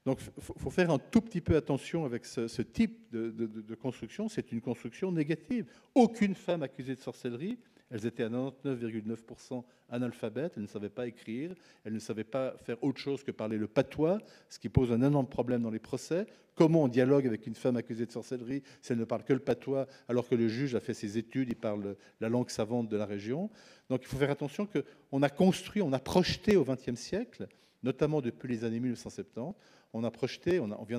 Donc il faut faire un tout petit peu attention avec ce type de construction. C'est une construction négative. Aucune femme accusée de sorcellerie, elles étaient à 99,9% analphabètes, elles ne savaient pas écrire, elles ne savaient pas faire autre chose que parler le patois, ce qui pose un énorme problème dans les procès. Comment on dialogue avec une femme accusée de sorcellerie si elle ne parle que le patois, alors que le juge a fait ses études, il parle la langue savante de la région. Donc il faut faire attention qu'on a construit, on a projeté au XXe siècle, notamment depuis les années 1970, on a projeté, on vient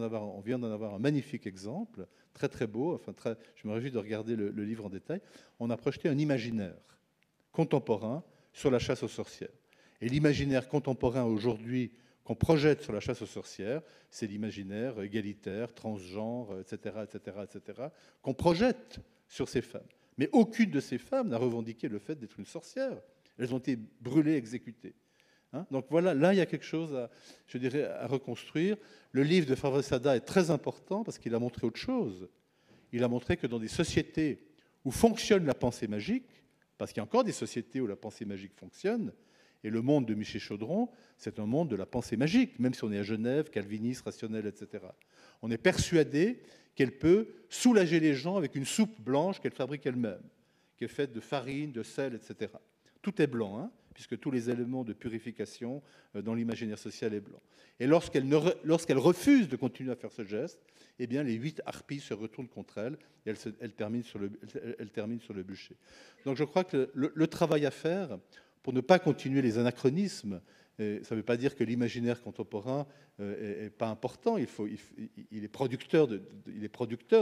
d'en avoir un magnifique exemple, très très beau, enfin je me réjouis de regarder le livre en détail, on a projeté un imaginaire contemporain sur la chasse aux sorcières. Et l'imaginaire contemporain aujourd'hui qu'on projette sur la chasse aux sorcières, c'est l'imaginaire égalitaire, transgenre, etc., etc., etc., qu'on projette sur ces femmes. Mais aucune de ces femmes n'a revendiqué le fait d'être une sorcière. Elles ont été brûlées, exécutées. Hein? Donc voilà, là, il y a quelque chose, je dirais, à reconstruire. Le livre de Favre Sada est très important parce qu'il a montré autre chose. Il a montré que dans des sociétés où fonctionne la pensée magique, parce qu'il y a encore des sociétés où la pensée magique fonctionne, Et le monde de Michel Chaudron, c'est un monde de la pensée magique, même si on est à Genève, calviniste, rationnel, etc. On est persuadé qu'elle peut soulager les gens avec une soupe blanche qu'elle fabrique elle-même, qui est faite de farine, de sel, etc. Tout est blanc, hein, puisque tous les éléments de purification dans l'imaginaire social est blanc. Et lorsqu'elle refuse de continuer à faire ce geste, eh bien, les 8 harpies se retournent contre elle et elle termine sur le bûcher. Donc je crois que le travail à faire, pour ne pas continuer les anachronismes, ça ne veut pas dire que l'imaginaire contemporain n'est pas important, il est producteur de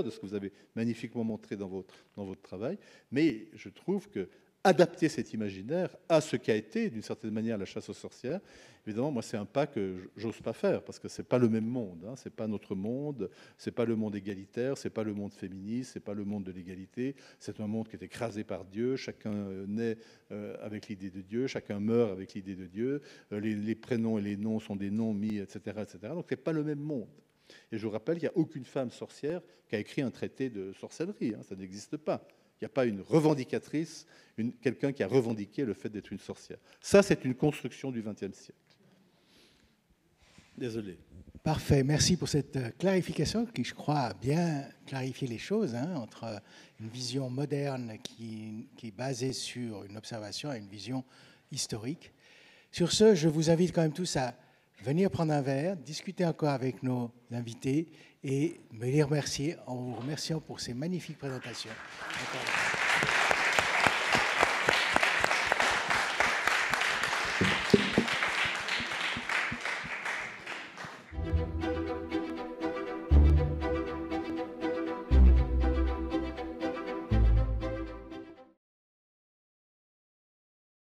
ce que vous avez magnifiquement montré dans votre travail, mais je trouve que adapter cet imaginaire à ce qu'a été, d'une certaine manière, la chasse aux sorcières, évidemment, moi, c'est un pas que j'ose pas faire, parce que c'est pas le même monde, hein, c'est pas notre monde, c'est pas le monde égalitaire, c'est pas le monde féministe, c'est pas le monde de l'égalité, c'est un monde qui est écrasé par Dieu, chacun naît avec l'idée de Dieu, chacun meurt avec l'idée de Dieu, les prénoms et les noms sont des noms mis, etc., etc. Donc, c'est pas le même monde. Et je vous rappelle qu'il n'y a aucune femme sorcière qui a écrit un traité de sorcellerie, hein, ça n'existe pas. Il n'y a pas une revendicatrice, quelqu'un qui a revendiqué le fait d'être une sorcière. Ça, c'est une construction du XXe siècle. Désolé. Parfait, merci pour cette clarification qui, je crois, a bien clarifié les choses, hein, entre une vision moderne qui est basée sur une observation et une vision historique. Sur ce, je vous invite quand même tous à venir prendre un verre, discuter encore avec nos invités et me les remercier en vous remerciant pour ces magnifiques présentations.